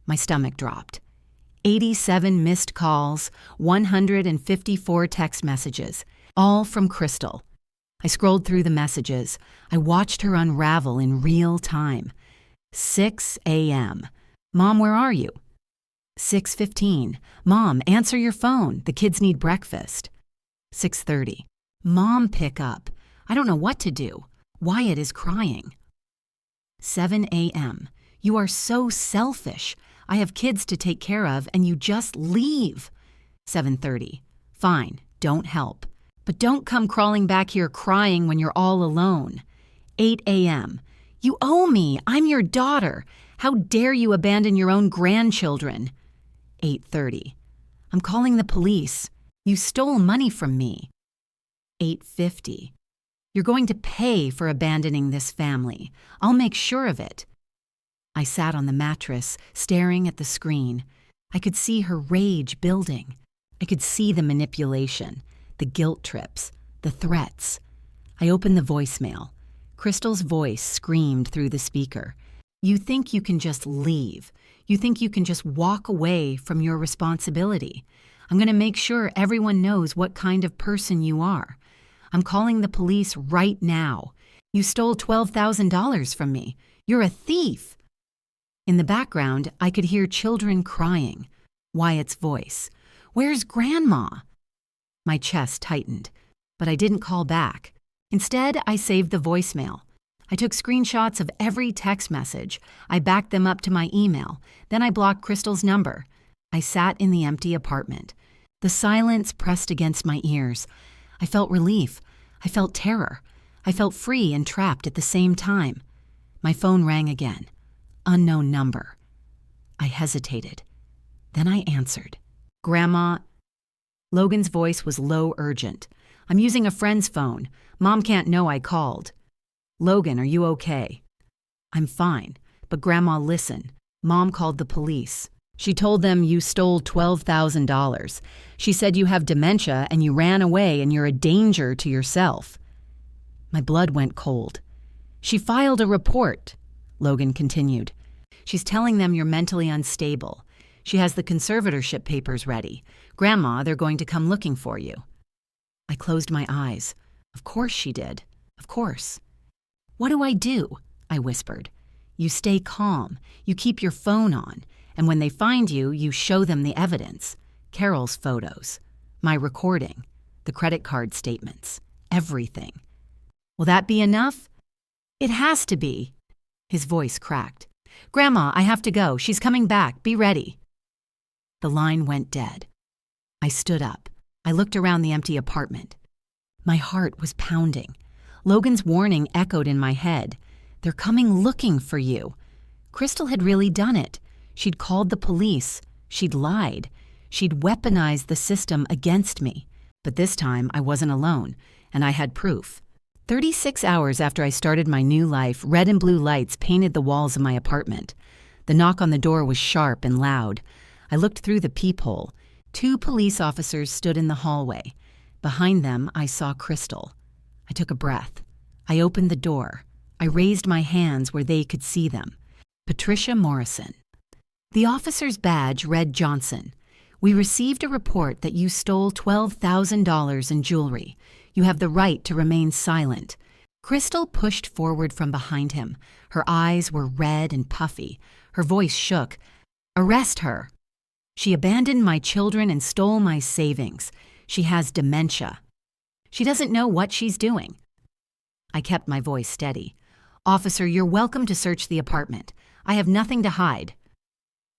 My stomach dropped. 87 missed calls, 154 text messages, all from Crystal. I scrolled through the messages. I watched her unravel in real time. 6 a.m. "Mom, where are you?" 6:15. Mom, answer your phone. The kids need breakfast. 6:30. Mom, pick up. I don't know what to do. Wyatt is crying. 7 a.m. You are so selfish. I have kids to take care of and you just leave. 7:30. Fine, don't help. But don't come crawling back here crying when you're all alone. 8 a.m. You owe me. I'm your daughter. How dare you abandon your own grandchildren? 8:30. I'm calling the police. You stole money from me. 8:50. You're going to pay for abandoning this family. I'll make sure of it. I sat on the mattress, staring at the screen. I could see her rage building. I could see the manipulation, the guilt trips, the threats. I opened the voicemail. Crystal's voice screamed through the speaker. You think you can just leave. You think you can just walk away from your responsibility. I'm going to make sure everyone knows what kind of person you are. I'm calling the police right now. You stole $12,000 from me. You're a thief. In the background, I could hear children crying. Wyatt's voice. Where's Grandma? My chest tightened, but I didn't call back. Instead, I saved the voicemail. I took screenshots of every text message. I backed them up to my email. Then I blocked Crystal's number. I sat in the empty apartment. The silence pressed against my ears. I felt relief. I felt terror. I felt free and trapped at the same time. My phone rang again. Unknown number. I hesitated. Then I answered. Grandma. Logan's voice was low, urgent. I'm using a friend's phone. Mom can't know I called. Logan, are you okay? I'm fine. But Grandma, listen. Mom called the police. She told them you stole $12,000. She said you have dementia and you ran away and you're a danger to yourself. My blood went cold. She filed a report, Logan continued. She's telling them you're mentally unstable. She has the conservatorship papers ready. Grandma, they're going to come looking for you. I closed my eyes. Of course she did. Of course. What do? I whispered. You stay calm. You keep your phone on. And when they find you, you show them the evidence. Carol's photos. My recording. The credit card statements. Everything. Will that be enough? It has to be. His voice cracked. Grandma, I have to go. She's coming back. Be ready. The line went dead. I stood up. I looked around the empty apartment. My heart was pounding. Logan's warning echoed in my head. They're coming looking for you. Crystal had really done it. She'd called the police. She'd lied. She'd weaponized the system against me. But this time I wasn't alone, and I had proof. 36 hours after I started my new life, red and blue lights painted the walls of my apartment. The knock on the door was sharp and loud. I looked through the peephole. 2 police officers stood in the hallway. Behind them, I saw Crystal. I took a breath. I opened the door. I raised my hands where they could see them. Patricia Morrison. The officer's badge read Johnson. We received a report that you stole $12,000 in jewelry. You have the right to remain silent. Crystal pushed forward from behind him. Her eyes were red and puffy. Her voice shook. Arrest her. She abandoned my children and stole my savings. She has dementia. She doesn't know what she's doing. I kept my voice steady. Officer, you're welcome to search the apartment. I have nothing to hide.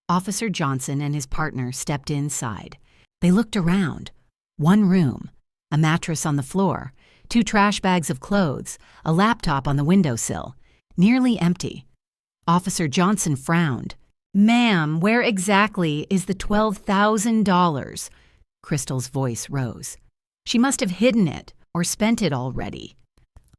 Officer Johnson and his partner stepped inside. They looked around. 1 room, a mattress on the floor, 2 trash bags of clothes, a laptop on the windowsill, nearly empty. Officer Johnson frowned. Ma'am, where exactly is the $12,000? Crystal's voice rose. She must have hidden it or spent it already.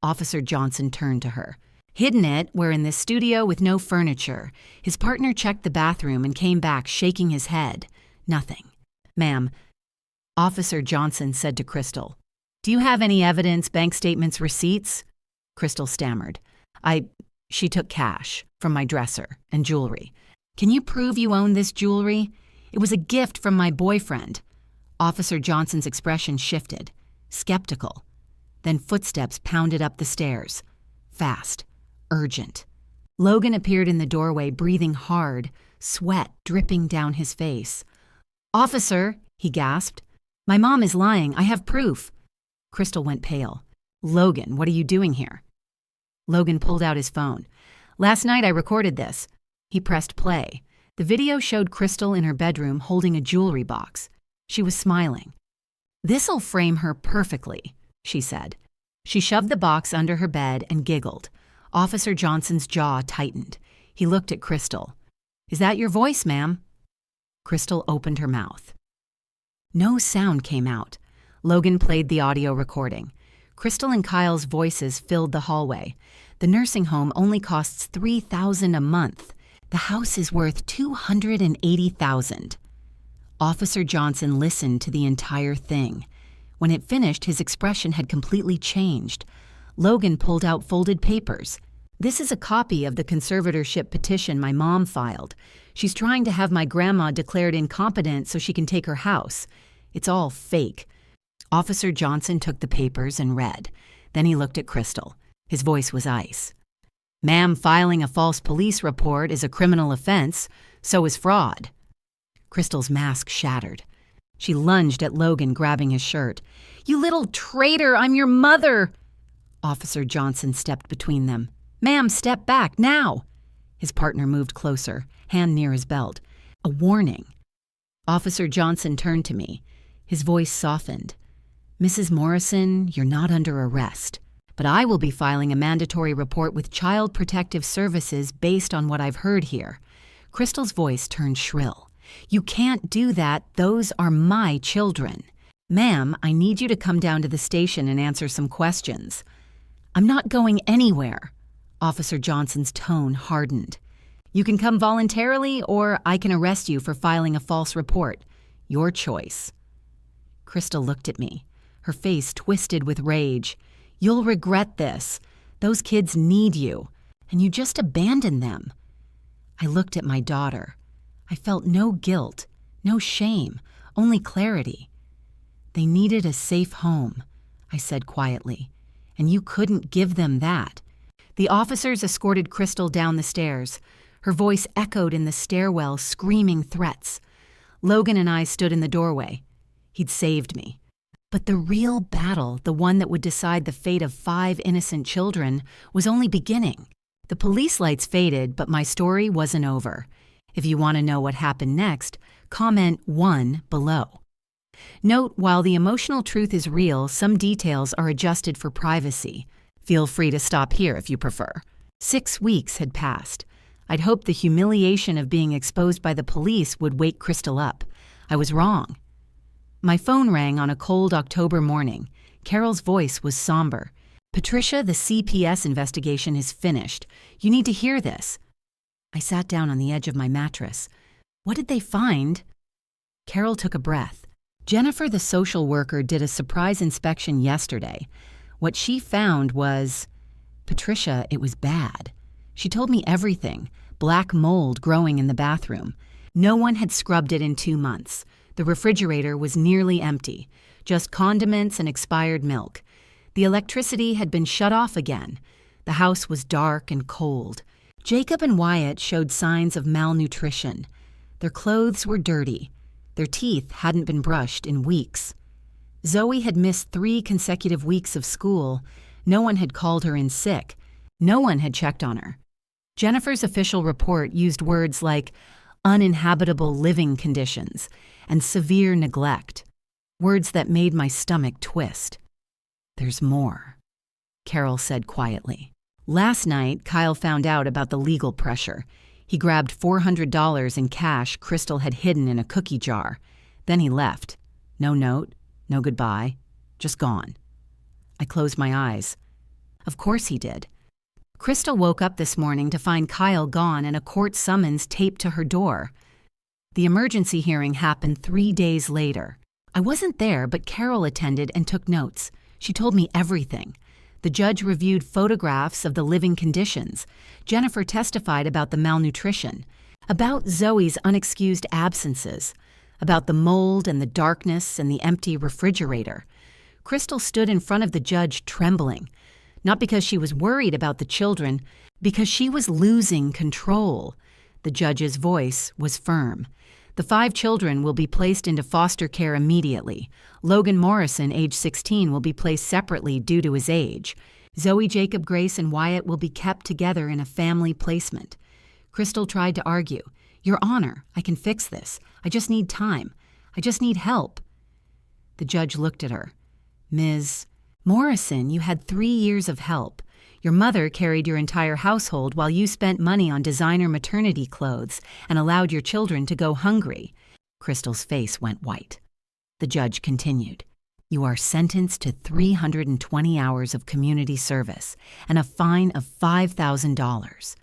Officer Johnson turned to her. Hidden it, we're in this studio with no furniture. His partner checked the bathroom and came back shaking his head. Nothing. Ma'am, Officer Johnson said to Crystal, do you have any evidence, bank statements, receipts? Crystal stammered. She took cash from my dresser and jewelry. Can you prove you own this jewelry? It was a gift from my boyfriend. Officer Johnson's expression shifted, skeptical. Then footsteps pounded up the stairs. Fast, urgent. Logan appeared in the doorway, breathing hard, sweat dripping down his face. "Officer," he gasped. "My mom is lying. I have proof." Crystal went pale. "Logan, what are you doing here?" Logan pulled out his phone. "Last night I recorded this." He pressed play. The video showed Crystal in her bedroom holding a jewelry box. She was smiling. "This'll frame her perfectly," she said. She shoved the box under her bed and giggled. Officer Johnson's jaw tightened. He looked at Crystal. "Is that your voice, ma'am?" Crystal opened her mouth. No sound came out. Logan played the audio recording. Crystal and Kyle's voices filled the hallway. The nursing home only costs $3,000 a month. The house is worth $280,000. Officer Johnson listened to the entire thing. When it finished, his expression had completely changed. Logan pulled out folded papers. "This is a copy of the conservatorship petition my mom filed. She's trying to have my grandma declared incompetent so she can take her house. It's all fake." Officer Johnson took the papers and read. Then he looked at Crystal. His voice was ice. "Ma'am, filing a false police report is a criminal offense. So is fraud." Crystal's mask shattered. She lunged at Logan, grabbing his shirt. "You little traitor! I'm your mother!" Officer Johnson stepped between them. "Ma'am, step back, now!" His partner moved closer, hand near his belt. "A warning." Officer Johnson turned to me. His voice softened. "Mrs. Morrison, you're not under arrest, but I will be filing a mandatory report with Child Protective Services based on what I've heard here." Crystal's voice turned shrill. "You can't do that. Those are my children. Ma'am, I need you to come down to the station and answer some questions." "I'm not going anywhere." Officer Johnson's tone hardened. "You can come voluntarily, or I can arrest you for filing a false report. Your choice." Crystal looked at me, her face twisted with rage. "You'll regret this. Those kids need you, and you just abandoned them." I looked at my daughter. I felt no guilt, no shame, only clarity. "They needed a safe home," I said quietly, "and you couldn't give them that." The officers escorted Crystal down the stairs. Her voice echoed in the stairwell, screaming threats. Logan and I stood in the doorway. He'd saved me. But the real battle, the one that would decide the fate of 5 innocent children, was only beginning. The police lights faded, but my story wasn't over. If you want to know what happened next, comment 1 below. Note, while the emotional truth is real, some details are adjusted for privacy. Feel free to stop here if you prefer. 6 weeks had passed. I'd hoped the humiliation of being exposed by the police would wake Crystal up. I was wrong. My phone rang on a cold October morning. Carol's voice was somber. "Patricia, the CPS investigation is finished. You need to hear this." I sat down on the edge of my mattress. "What did they find?" Carol took a breath. "Jennifer, the social worker, did a surprise inspection yesterday. What she found was... Patricia, it was bad. She told me everything. Black mold growing in the bathroom. No one had scrubbed it in 2 months. The refrigerator was nearly empty. Just condiments and expired milk. The electricity had been shut off again. The house was dark and cold. Jacob and Wyatt showed signs of malnutrition. Their clothes were dirty. Their teeth hadn't been brushed in weeks. Zoe had missed 3 consecutive weeks of school. No one had called her in sick. No one had checked on her. Jennifer's official report used words like uninhabitable living conditions and severe neglect, words that made my stomach twist. "There's more," Carol said quietly. Last night, Kyle found out about the legal pressure. He grabbed $400 in cash Crystal had hidden in a cookie jar. Then he left. No note, no goodbye, just gone. I closed my eyes. Of course he did. Crystal woke up this morning to find Kyle gone and a court summons taped to her door. The emergency hearing happened 3 days later. I wasn't there, but Carol attended and took notes. She told me everything. The judge reviewed photographs of the living conditions. Jennifer testified about the malnutrition, about Zoe's unexcused absences, about the mold and the darkness and the empty refrigerator. Crystal stood in front of the judge trembling. Not because she was worried about the children, because she was losing control. The judge's voice was firm. The 5 children will be placed into foster care immediately. Logan Morrison, age 16, will be placed separately due to his age. Zoe, Jacob, Grace, and Wyatt will be kept together in a family placement. Crystal tried to argue. Your Honor, I can fix this. I just need time. I just need help. The judge looked at her. Ms. Morrison, you had 3 years of help. Your mother carried your entire household while you spent money on designer maternity clothes and allowed your children to go hungry. Crystal's face went white. The judge continued. You are sentenced to 320 hours of community service and a fine of $5,000.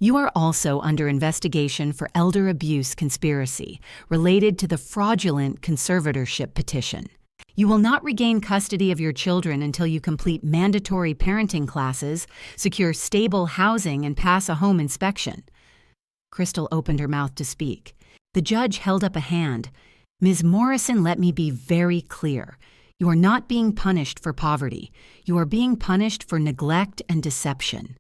You are also under investigation for elder abuse conspiracy related to the fraudulent conservatorship petition. You will not regain custody of your children until you complete mandatory parenting classes, secure stable housing, and pass a home inspection. Crystal opened her mouth to speak. The judge held up a hand. Ms. Morrison, let me be very clear. You are not being punished for poverty. You are being punished for neglect and deception.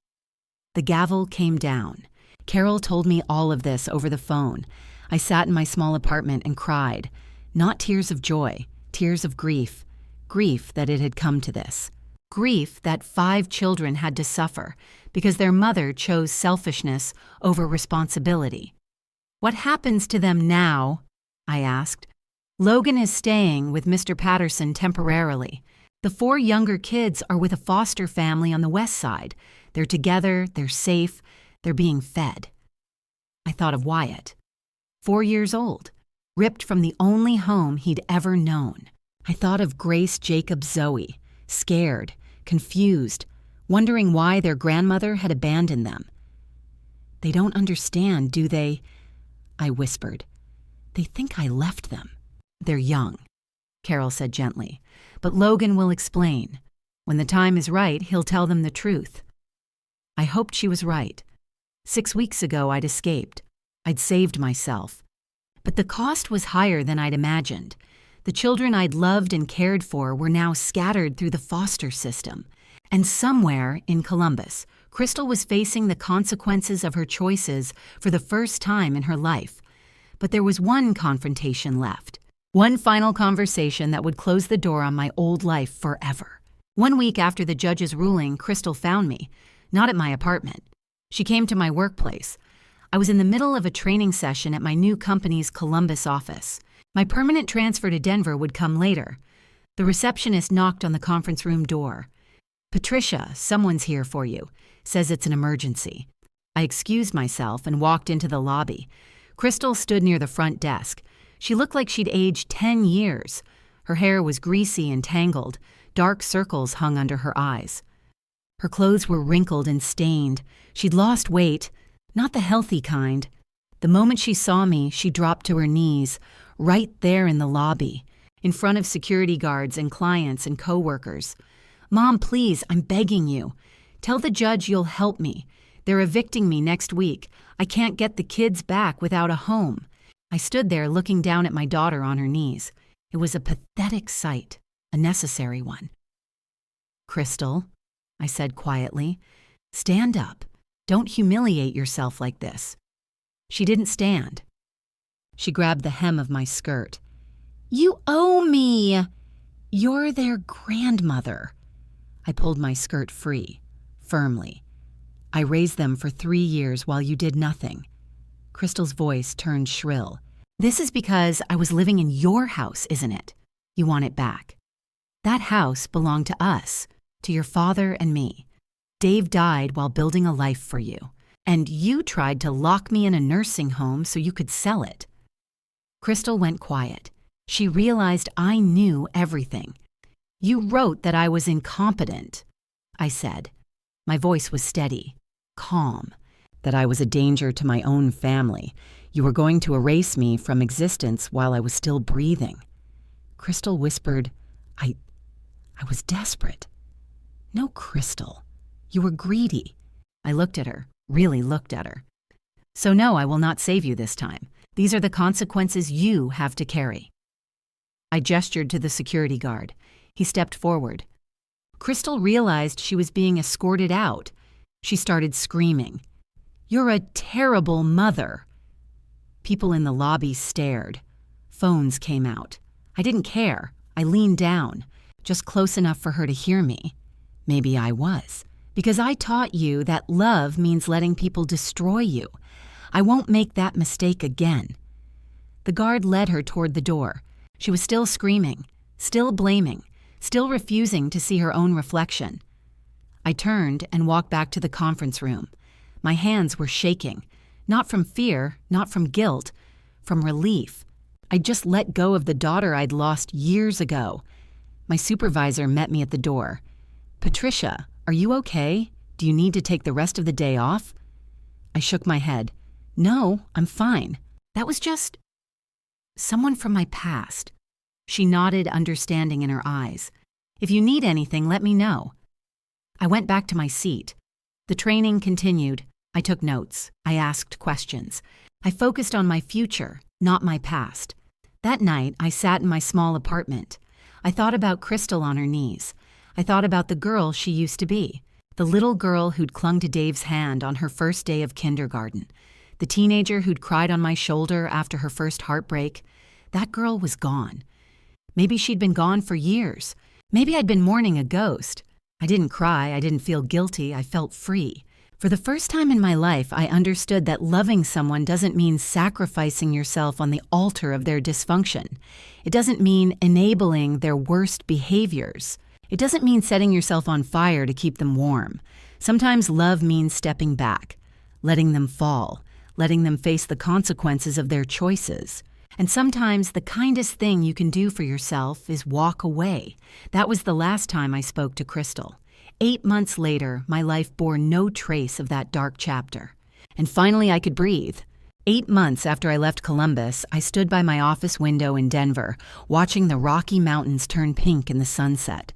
The gavel came down. Carol told me all of this over the phone. I sat in my small apartment and cried. Not tears of joy, tears of grief. Grief that it had come to this. Grief that 5 children had to suffer because their mother chose selfishness over responsibility. What happens to them now? I asked. Logan is staying with Mr. Patterson temporarily. The 4 younger kids are with a foster family on the west side. They're together, they're safe, they're being fed. I thought of Wyatt, 4 years old, ripped from the only home he'd ever known. I thought of Grace, Jacob, Zoe, scared, confused, wondering why their grandmother had abandoned them. They don't understand, do they? I whispered. They think I left them. They're young, Carol said gently. But Logan will explain. When the time is right, he'll tell them the truth. I hoped she was right. 6 weeks ago, I'd escaped. I'd saved myself. But the cost was higher than I'd imagined. The children I'd loved and cared for were now scattered through the foster system. And somewhere in Columbus, Crystal was facing the consequences of her choices for the first time in her life. But there was one confrontation left. One final conversation that would close the door on my old life forever. 1 week after the judge's ruling, Crystal found me, not at my apartment. She came to my workplace. I was in the middle of a training session at my new company's Columbus office. My permanent transfer to Denver would come later. The receptionist knocked on the conference room door. Patricia, someone's here for you. Says it's an emergency. I excused myself and walked into the lobby. Crystal stood near the front desk. She looked like she'd aged 10 years. Her hair was greasy and tangled. Dark circles hung under her eyes. Her clothes were wrinkled and stained. She'd lost weight, not the healthy kind. The moment she saw me, she dropped to her knees, right there in the lobby, in front of security guards and clients and coworkers. Mom, please, I'm begging you. Tell the judge you'll help me. They're evicting me next week. I can't get the kids back without a home. I stood there looking down at my daughter on her knees. It was a pathetic sight, a necessary one. Crystal, I said quietly, stand up. Don't humiliate yourself like this. She didn't stand. She grabbed the hem of my skirt. You owe me. You're their grandmother. I pulled my skirt free, firmly. I raised them for 3 years while you did nothing. Crystal's voice turned shrill. This is because I was living in your house, isn't it? You want it back. That house belonged to us, to your father and me. Dave died while building a life for you, and you tried to lock me in a nursing home so you could sell it. Crystal went quiet. She realized I knew everything. You wrote that I was incompetent, I said. My voice was steady, calm, that I was a danger to my own family. You were going to erase me from existence while I was still breathing. Crystal whispered, I was desperate. No, Crystal. You were greedy. I looked at her, really looked at her. So no, I will not save you this time. These are the consequences you have to carry. I gestured to the security guard. He stepped forward. Crystal realized she was being escorted out. She started screaming, "You're a terrible mother." People in the lobby stared. Phones came out. I didn't care. I leaned down, just close enough for her to hear me. Maybe I was, because I taught you that love means letting people destroy you. I won't make that mistake again. The guard led her toward the door. She was still screaming, still blaming, still refusing to see her own reflection. I turned and walked back to the conference room. My hands were shaking, not from fear, not from guilt, from relief. I'd just let go of the daughter I'd lost years ago. My supervisor met me at the door. "Patricia, are you okay? Do you need to take the rest of the day off?" I shook my head. "No, I'm fine. That was just someone from my past." She nodded, understanding in her eyes. "If you need anything, let me know." I went back to my seat. The training continued. I took notes. I asked questions. I focused on my future, not my past. That night, I sat in my small apartment. I thought about Crystal on her knees. I thought about the girl she used to be, the little girl who'd clung to Dave's hand on her first day of kindergarten, the teenager who'd cried on my shoulder after her first heartbreak. That girl was gone. Maybe she'd been gone for years. Maybe I'd been mourning a ghost. I didn't cry. I didn't feel guilty. I felt free. For the first time in my life, I understood that loving someone doesn't mean sacrificing yourself on the altar of their dysfunction. It doesn't mean enabling their worst behaviors. It doesn't mean setting yourself on fire to keep them warm. Sometimes love means stepping back, letting them fall, letting them face the consequences of their choices. And sometimes the kindest thing you can do for yourself is walk away. That was the last time I spoke to Crystal. 8 months later, my life bore no trace of that dark chapter. And finally, I could breathe. 8 months after I left Columbus, I stood by my office window in Denver, watching the Rocky Mountains turn pink in the sunset.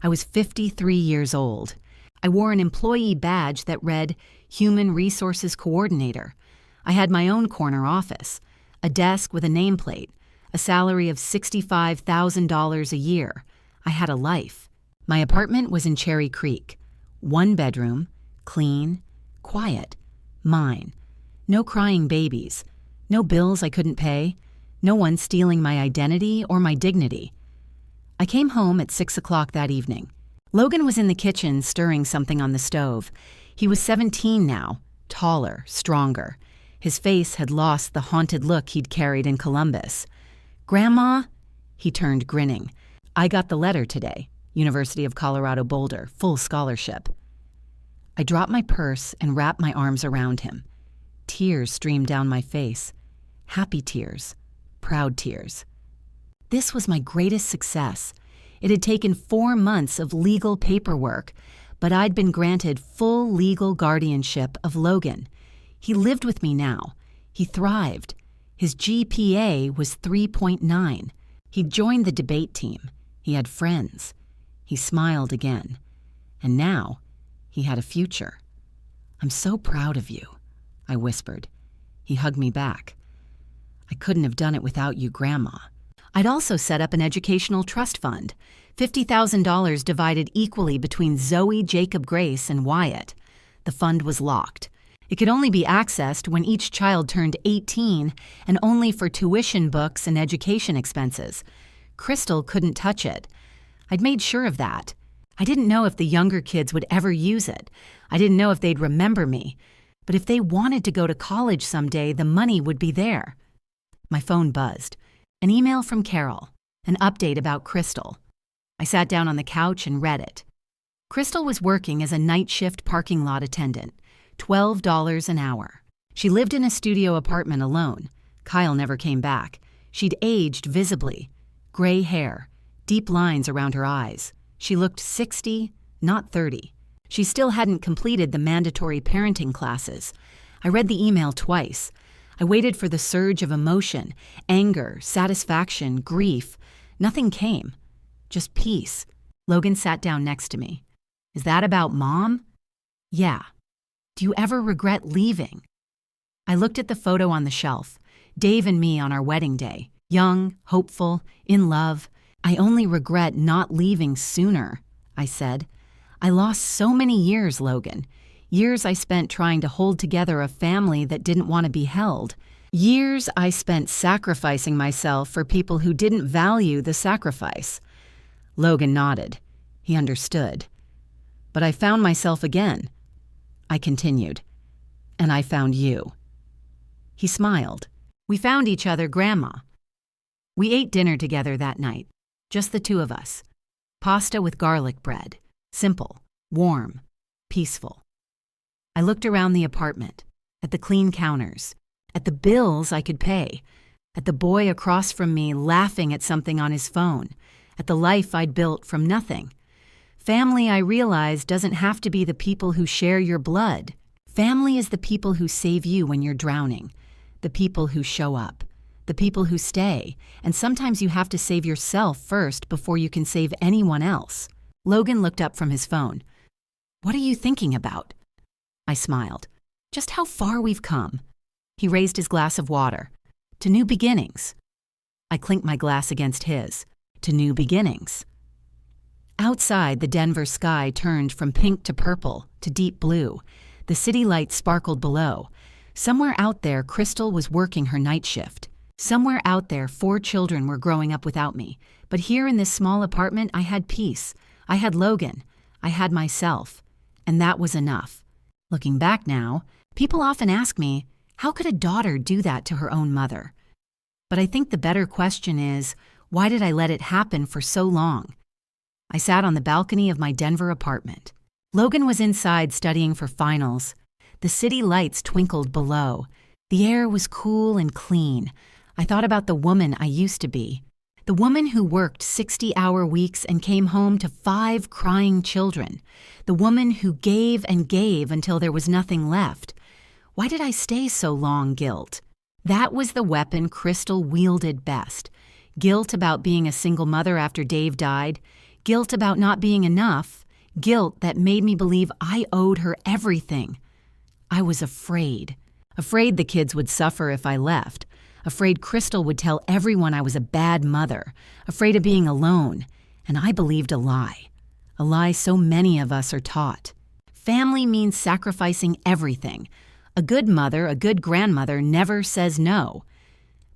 I was 53 years old. I wore an employee badge that read Human Resources Coordinator. I had my own corner office, a desk with a nameplate, a salary of $65,000 a year. I had a life. My apartment was in Cherry Creek. 1 bedroom, clean, quiet, mine. No crying babies, no bills I couldn't pay, no one stealing my identity or my dignity. I came home at 6 o'clock that evening. Logan was in the kitchen stirring something on the stove. He was 17 now, taller, stronger. His face had lost the haunted look he'd carried in Columbus. "Grandma?" He turned, grinning. "I got the letter today. University of Colorado Boulder, full scholarship." I dropped my purse and wrapped my arms around him. Tears streamed down my face. Happy tears. Proud tears. This was my greatest success. It had taken 4 months of legal paperwork, but I'd been granted full legal guardianship of Logan. He lived with me now. He thrived. His GPA was 3.9. He'd joined the debate team. He had friends. He smiled again. And now, he had a future. "I'm so proud of you," I whispered. He hugged me back. "I couldn't have done it without you, Grandma." I'd also set up an educational trust fund, $50,000 divided equally between Zoe, Jacob, Grace, and Wyatt. The fund was locked. It could only be accessed when each child turned 18 and only for tuition, books, and education expenses. Crystal couldn't touch it. I'd made sure of that. I didn't know if the younger kids would ever use it. I didn't know if they'd remember me. But if they wanted to go to college someday, the money would be there. My phone buzzed. An email from Carol. An update about Crystal. I sat down on the couch and read it. Crystal was working as a night shift parking lot attendant, $12 an hour. She lived in a studio apartment alone. Kyle never came back. She'd aged visibly. Gray hair. Deep lines around her eyes. She looked 60, not 30. She still hadn't completed the mandatory parenting classes. I read the email twice. I waited for the surge of emotion, anger, satisfaction, grief. Nothing came. Just peace. Logan sat down next to me. "Is that about Mom?" "Yeah." "Do you ever regret leaving?" I looked at the photo on the shelf. Dave and me on our wedding day. Young, hopeful, in love. "I only regret not leaving sooner," I said. "I lost so many years, Logan. Years I spent trying to hold together a family that didn't want to be held. Years I spent sacrificing myself for people who didn't value the sacrifice." Logan nodded. He understood. "But I found myself again," I continued. "And I found you." He smiled. "We found each other, Grandma." We ate dinner together that night, just the two of us. Pasta with garlic bread. Simple, warm, peaceful. I looked around the apartment, at the clean counters, at the bills I could pay, at the boy across from me laughing at something on his phone, at the life I'd built from nothing. Family, I realized, doesn't have to be the people who share your blood. Family is the people who save you when you're drowning, the people who show up, the people who stay, and sometimes you have to save yourself first before you can save anyone else. Logan looked up from his phone. "What are you thinking about?" I smiled. "Just how far we've come." He raised his glass of water. "To new beginnings." I clinked my glass against his. "To new beginnings." Outside, the Denver sky turned from pink to purple to deep blue. The city lights sparkled below. Somewhere out there, Crystal was working her night shift. Somewhere out there, 4 children were growing up without me. But here in this small apartment, I had peace. I had Logan. I had myself. And that was enough. Looking back now, people often ask me, how could a daughter do that to her own mother? But I think the better question is, why did I let it happen for so long? I sat on the balcony of my Denver apartment. Logan was inside studying for finals. The city lights twinkled below. The air was cool and clean. I thought about the woman I used to be. The woman who worked 60-hour weeks and came home to 5 crying children. The woman who gave and gave until there was nothing left. Why did I stay so long, guilt? That was the weapon Crystal wielded best. Guilt about being a single mother after Dave died. Guilt about not being enough. Guilt that made me believe I owed her everything. I was afraid. Afraid the kids would suffer if I left. Afraid Crystal would tell everyone I was a bad mother. Afraid of being alone. And I believed a lie. A lie so many of us are taught. Family means sacrificing everything. A good mother, a good grandmother never says no.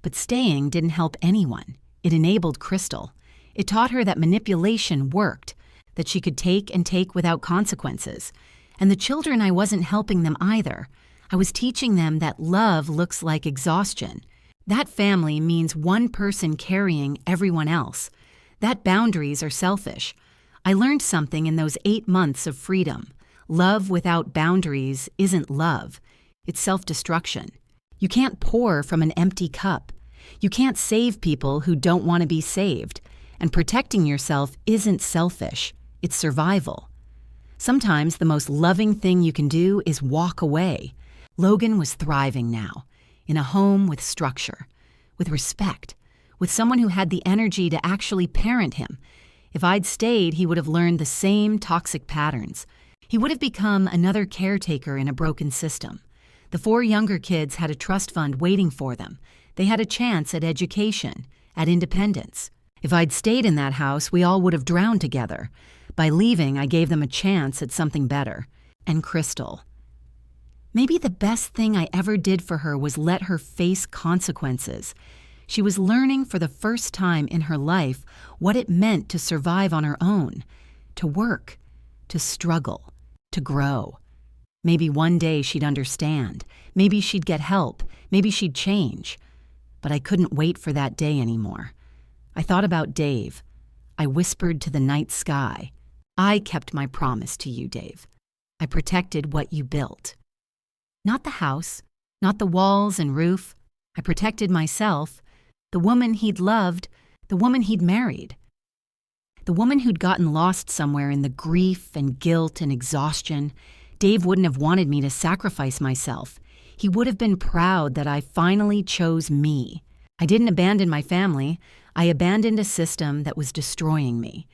But staying didn't help anyone. It enabled Crystal. It taught her that manipulation worked, that she could take and take without consequences. And the children, I wasn't helping them either. I was teaching them that love looks like exhaustion. That family means one person carrying everyone else. That boundaries are selfish. I learned something in those 8 months of freedom. Love without boundaries isn't love. It's self-destruction. You can't pour from an empty cup. You can't save people who don't want to be saved. And protecting yourself isn't selfish. It's survival. Sometimes the most loving thing you can do is walk away. Logan was thriving now, in a home with structure, with respect, with someone who had the energy to actually parent him. If I'd stayed, he would have learned the same toxic patterns. He would have become another caretaker in a broken system. The 4 younger kids had a trust fund waiting for them. They had a chance at education, at independence. If I'd stayed in that house, we all would have drowned together. By leaving, I gave them a chance at something better. And Crystal. Maybe the best thing I ever did for her was let her face consequences. She was learning for the first time in her life what it meant to survive on her own, to work, to struggle, to grow. Maybe one day she'd understand. Maybe she'd get help. Maybe she'd change. But I couldn't wait for that day anymore. I thought about Dave. I whispered to the night sky. I kept my promise to you, Dave. I protected what you built. Not the house, not the walls and roof. I protected myself, the woman he'd loved, the woman he'd married. The woman who'd gotten lost somewhere in the grief and guilt and exhaustion. Dave wouldn't have wanted me to sacrifice myself. He would have been proud that I finally chose me. I didn't abandon my family. I abandoned a system that was destroying me.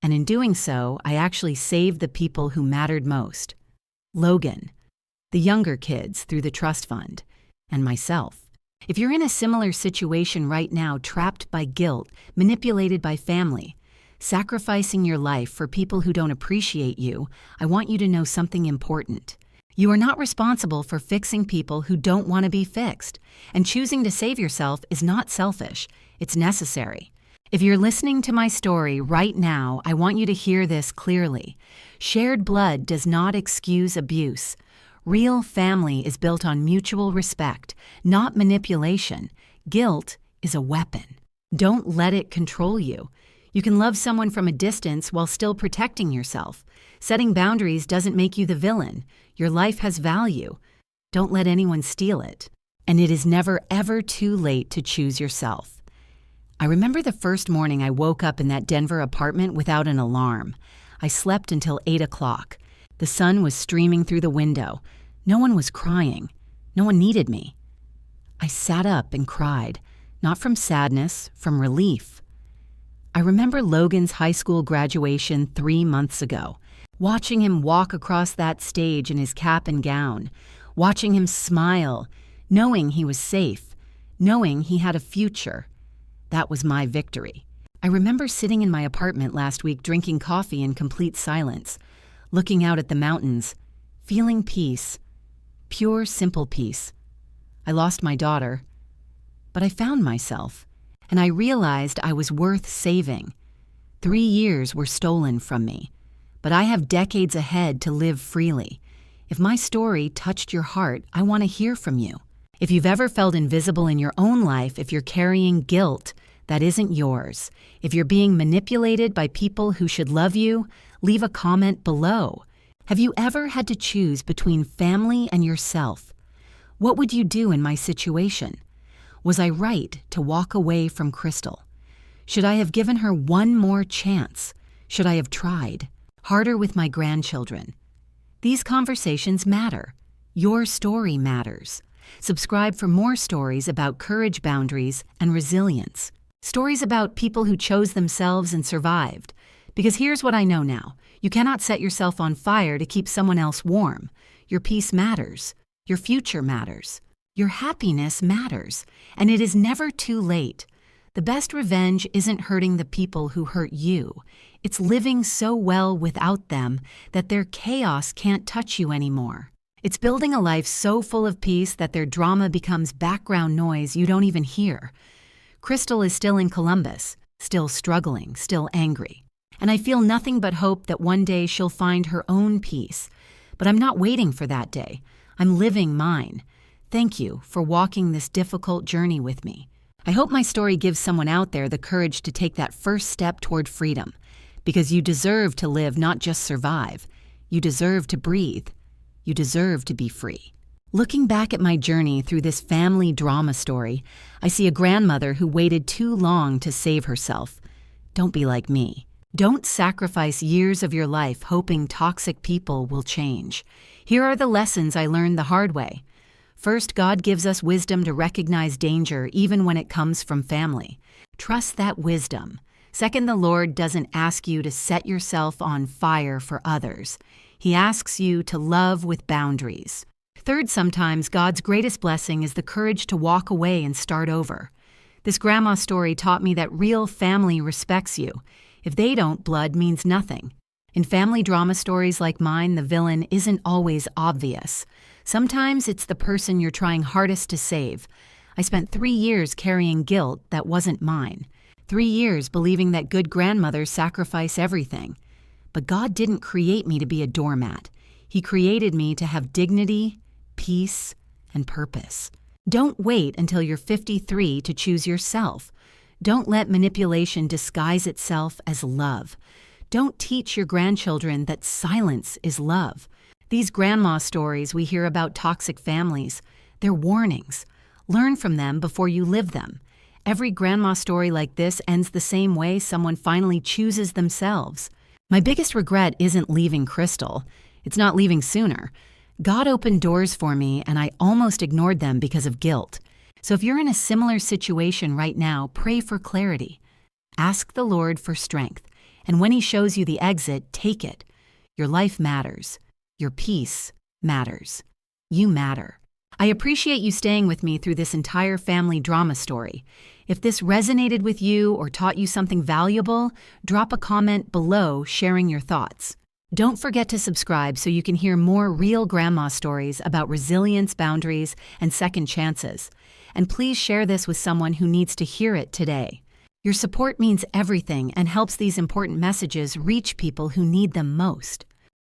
And in doing so, I actually saved the people who mattered most. Logan, the younger kids through the trust fund, and myself. If you're in a similar situation right now, trapped by guilt, manipulated by family, sacrificing your life for people who don't appreciate you, I want you to know something important. You are not responsible for fixing people who don't want to be fixed, and choosing to save yourself is not selfish, it's necessary. If you're listening to my story right now, I want you to hear this clearly. Shared blood does not excuse abuse. Real family is built on mutual respect, not manipulation. Guilt is a weapon. Don't let it control you. You can love someone from a distance while still protecting yourself. Setting boundaries doesn't make you the villain. Your life has value. Don't let anyone steal it. And it is never, ever too late to choose yourself. I remember the first morning I woke up in that Denver apartment without an alarm. I slept until 8 o'clock. The sun was streaming through the window. No one was crying. No one needed me. I sat up and cried, not from sadness, from relief. I remember Logan's high school graduation 3 months ago, watching him walk across that stage in his cap and gown, watching him smile, knowing he was safe, knowing he had a future. That was my victory. I remember sitting in my apartment last week drinking coffee in complete silence, looking out at the mountains, feeling peace, pure, simple peace. I lost my daughter, but I found myself, and I realized I was worth saving. 3 years were stolen from me, but I have decades ahead to live freely. If my story touched your heart, I want to hear from you. If you've ever felt invisible in your own life, if you're carrying guilt that isn't yours, if you're being manipulated by people who should love you, leave a comment below. Have you ever had to choose between family and yourself? What would you do in my situation? Was I right to walk away from Crystal? Should I have given her one more chance? Should I have tried harder with my grandchildren? These conversations matter. Your story matters. Subscribe for more stories about courage, boundaries, and resilience. Stories about people who chose themselves and survived. Because here's what I know now. You cannot set yourself on fire to keep someone else warm. Your peace matters. Your future matters. Your happiness matters. And it is never too late. The best revenge isn't hurting the people who hurt you. It's living so well without them that their chaos can't touch you anymore. It's building a life so full of peace that their drama becomes background noise you don't even hear. Crystal is still in Columbus, still struggling, still angry. And I feel nothing but hope that one day she'll find her own peace. But I'm not waiting for that day. I'm living mine. Thank you for walking this difficult journey with me. I hope my story gives someone out there the courage to take that first step toward freedom. Because you deserve to live, not just survive. You deserve to breathe. You deserve to be free. Looking back at my journey through this family drama story, I see a grandmother who waited too long to save herself. Don't be like me. Don't sacrifice years of your life hoping toxic people will change. Here are the lessons I learned the hard way. First, God gives us wisdom to recognize danger even when it comes from family. Trust that wisdom. Second, the Lord doesn't ask you to set yourself on fire for others. He asks you to love with boundaries. Third, sometimes God's greatest blessing is the courage to walk away and start over. This grandma story taught me that real family respects you. If they don't, blood means nothing. In family drama stories like mine, the villain isn't always obvious. Sometimes it's the person you're trying hardest to save. I spent 3 years carrying guilt that wasn't mine. 3 years believing that good grandmothers sacrifice everything. But God didn't create me to be a doormat. He created me to have dignity, peace, and purpose. Don't wait until you're 53 to choose yourself. Don't let manipulation disguise itself as love. Don't teach your grandchildren that silence is love. These grandma stories we hear about toxic families, they're warnings. Learn from them before you live them. Every grandma story like this ends the same way someone finally chooses themselves. My biggest regret isn't leaving Crystal. It's not leaving sooner. God opened doors for me, and I almost ignored them because of guilt. So if you're in a similar situation right now, pray for clarity. Ask the Lord for strength, and when He shows you the exit, take it. Your life matters. Your peace matters. You matter. I appreciate you staying with me through this entire family drama story. If this resonated with you or taught you something valuable, drop a comment below sharing your thoughts. Don't forget to subscribe so you can hear more real grandma stories about resilience, boundaries, and second chances. And please share this with someone who needs to hear it today. Your support means everything and helps these important messages reach people who need them most.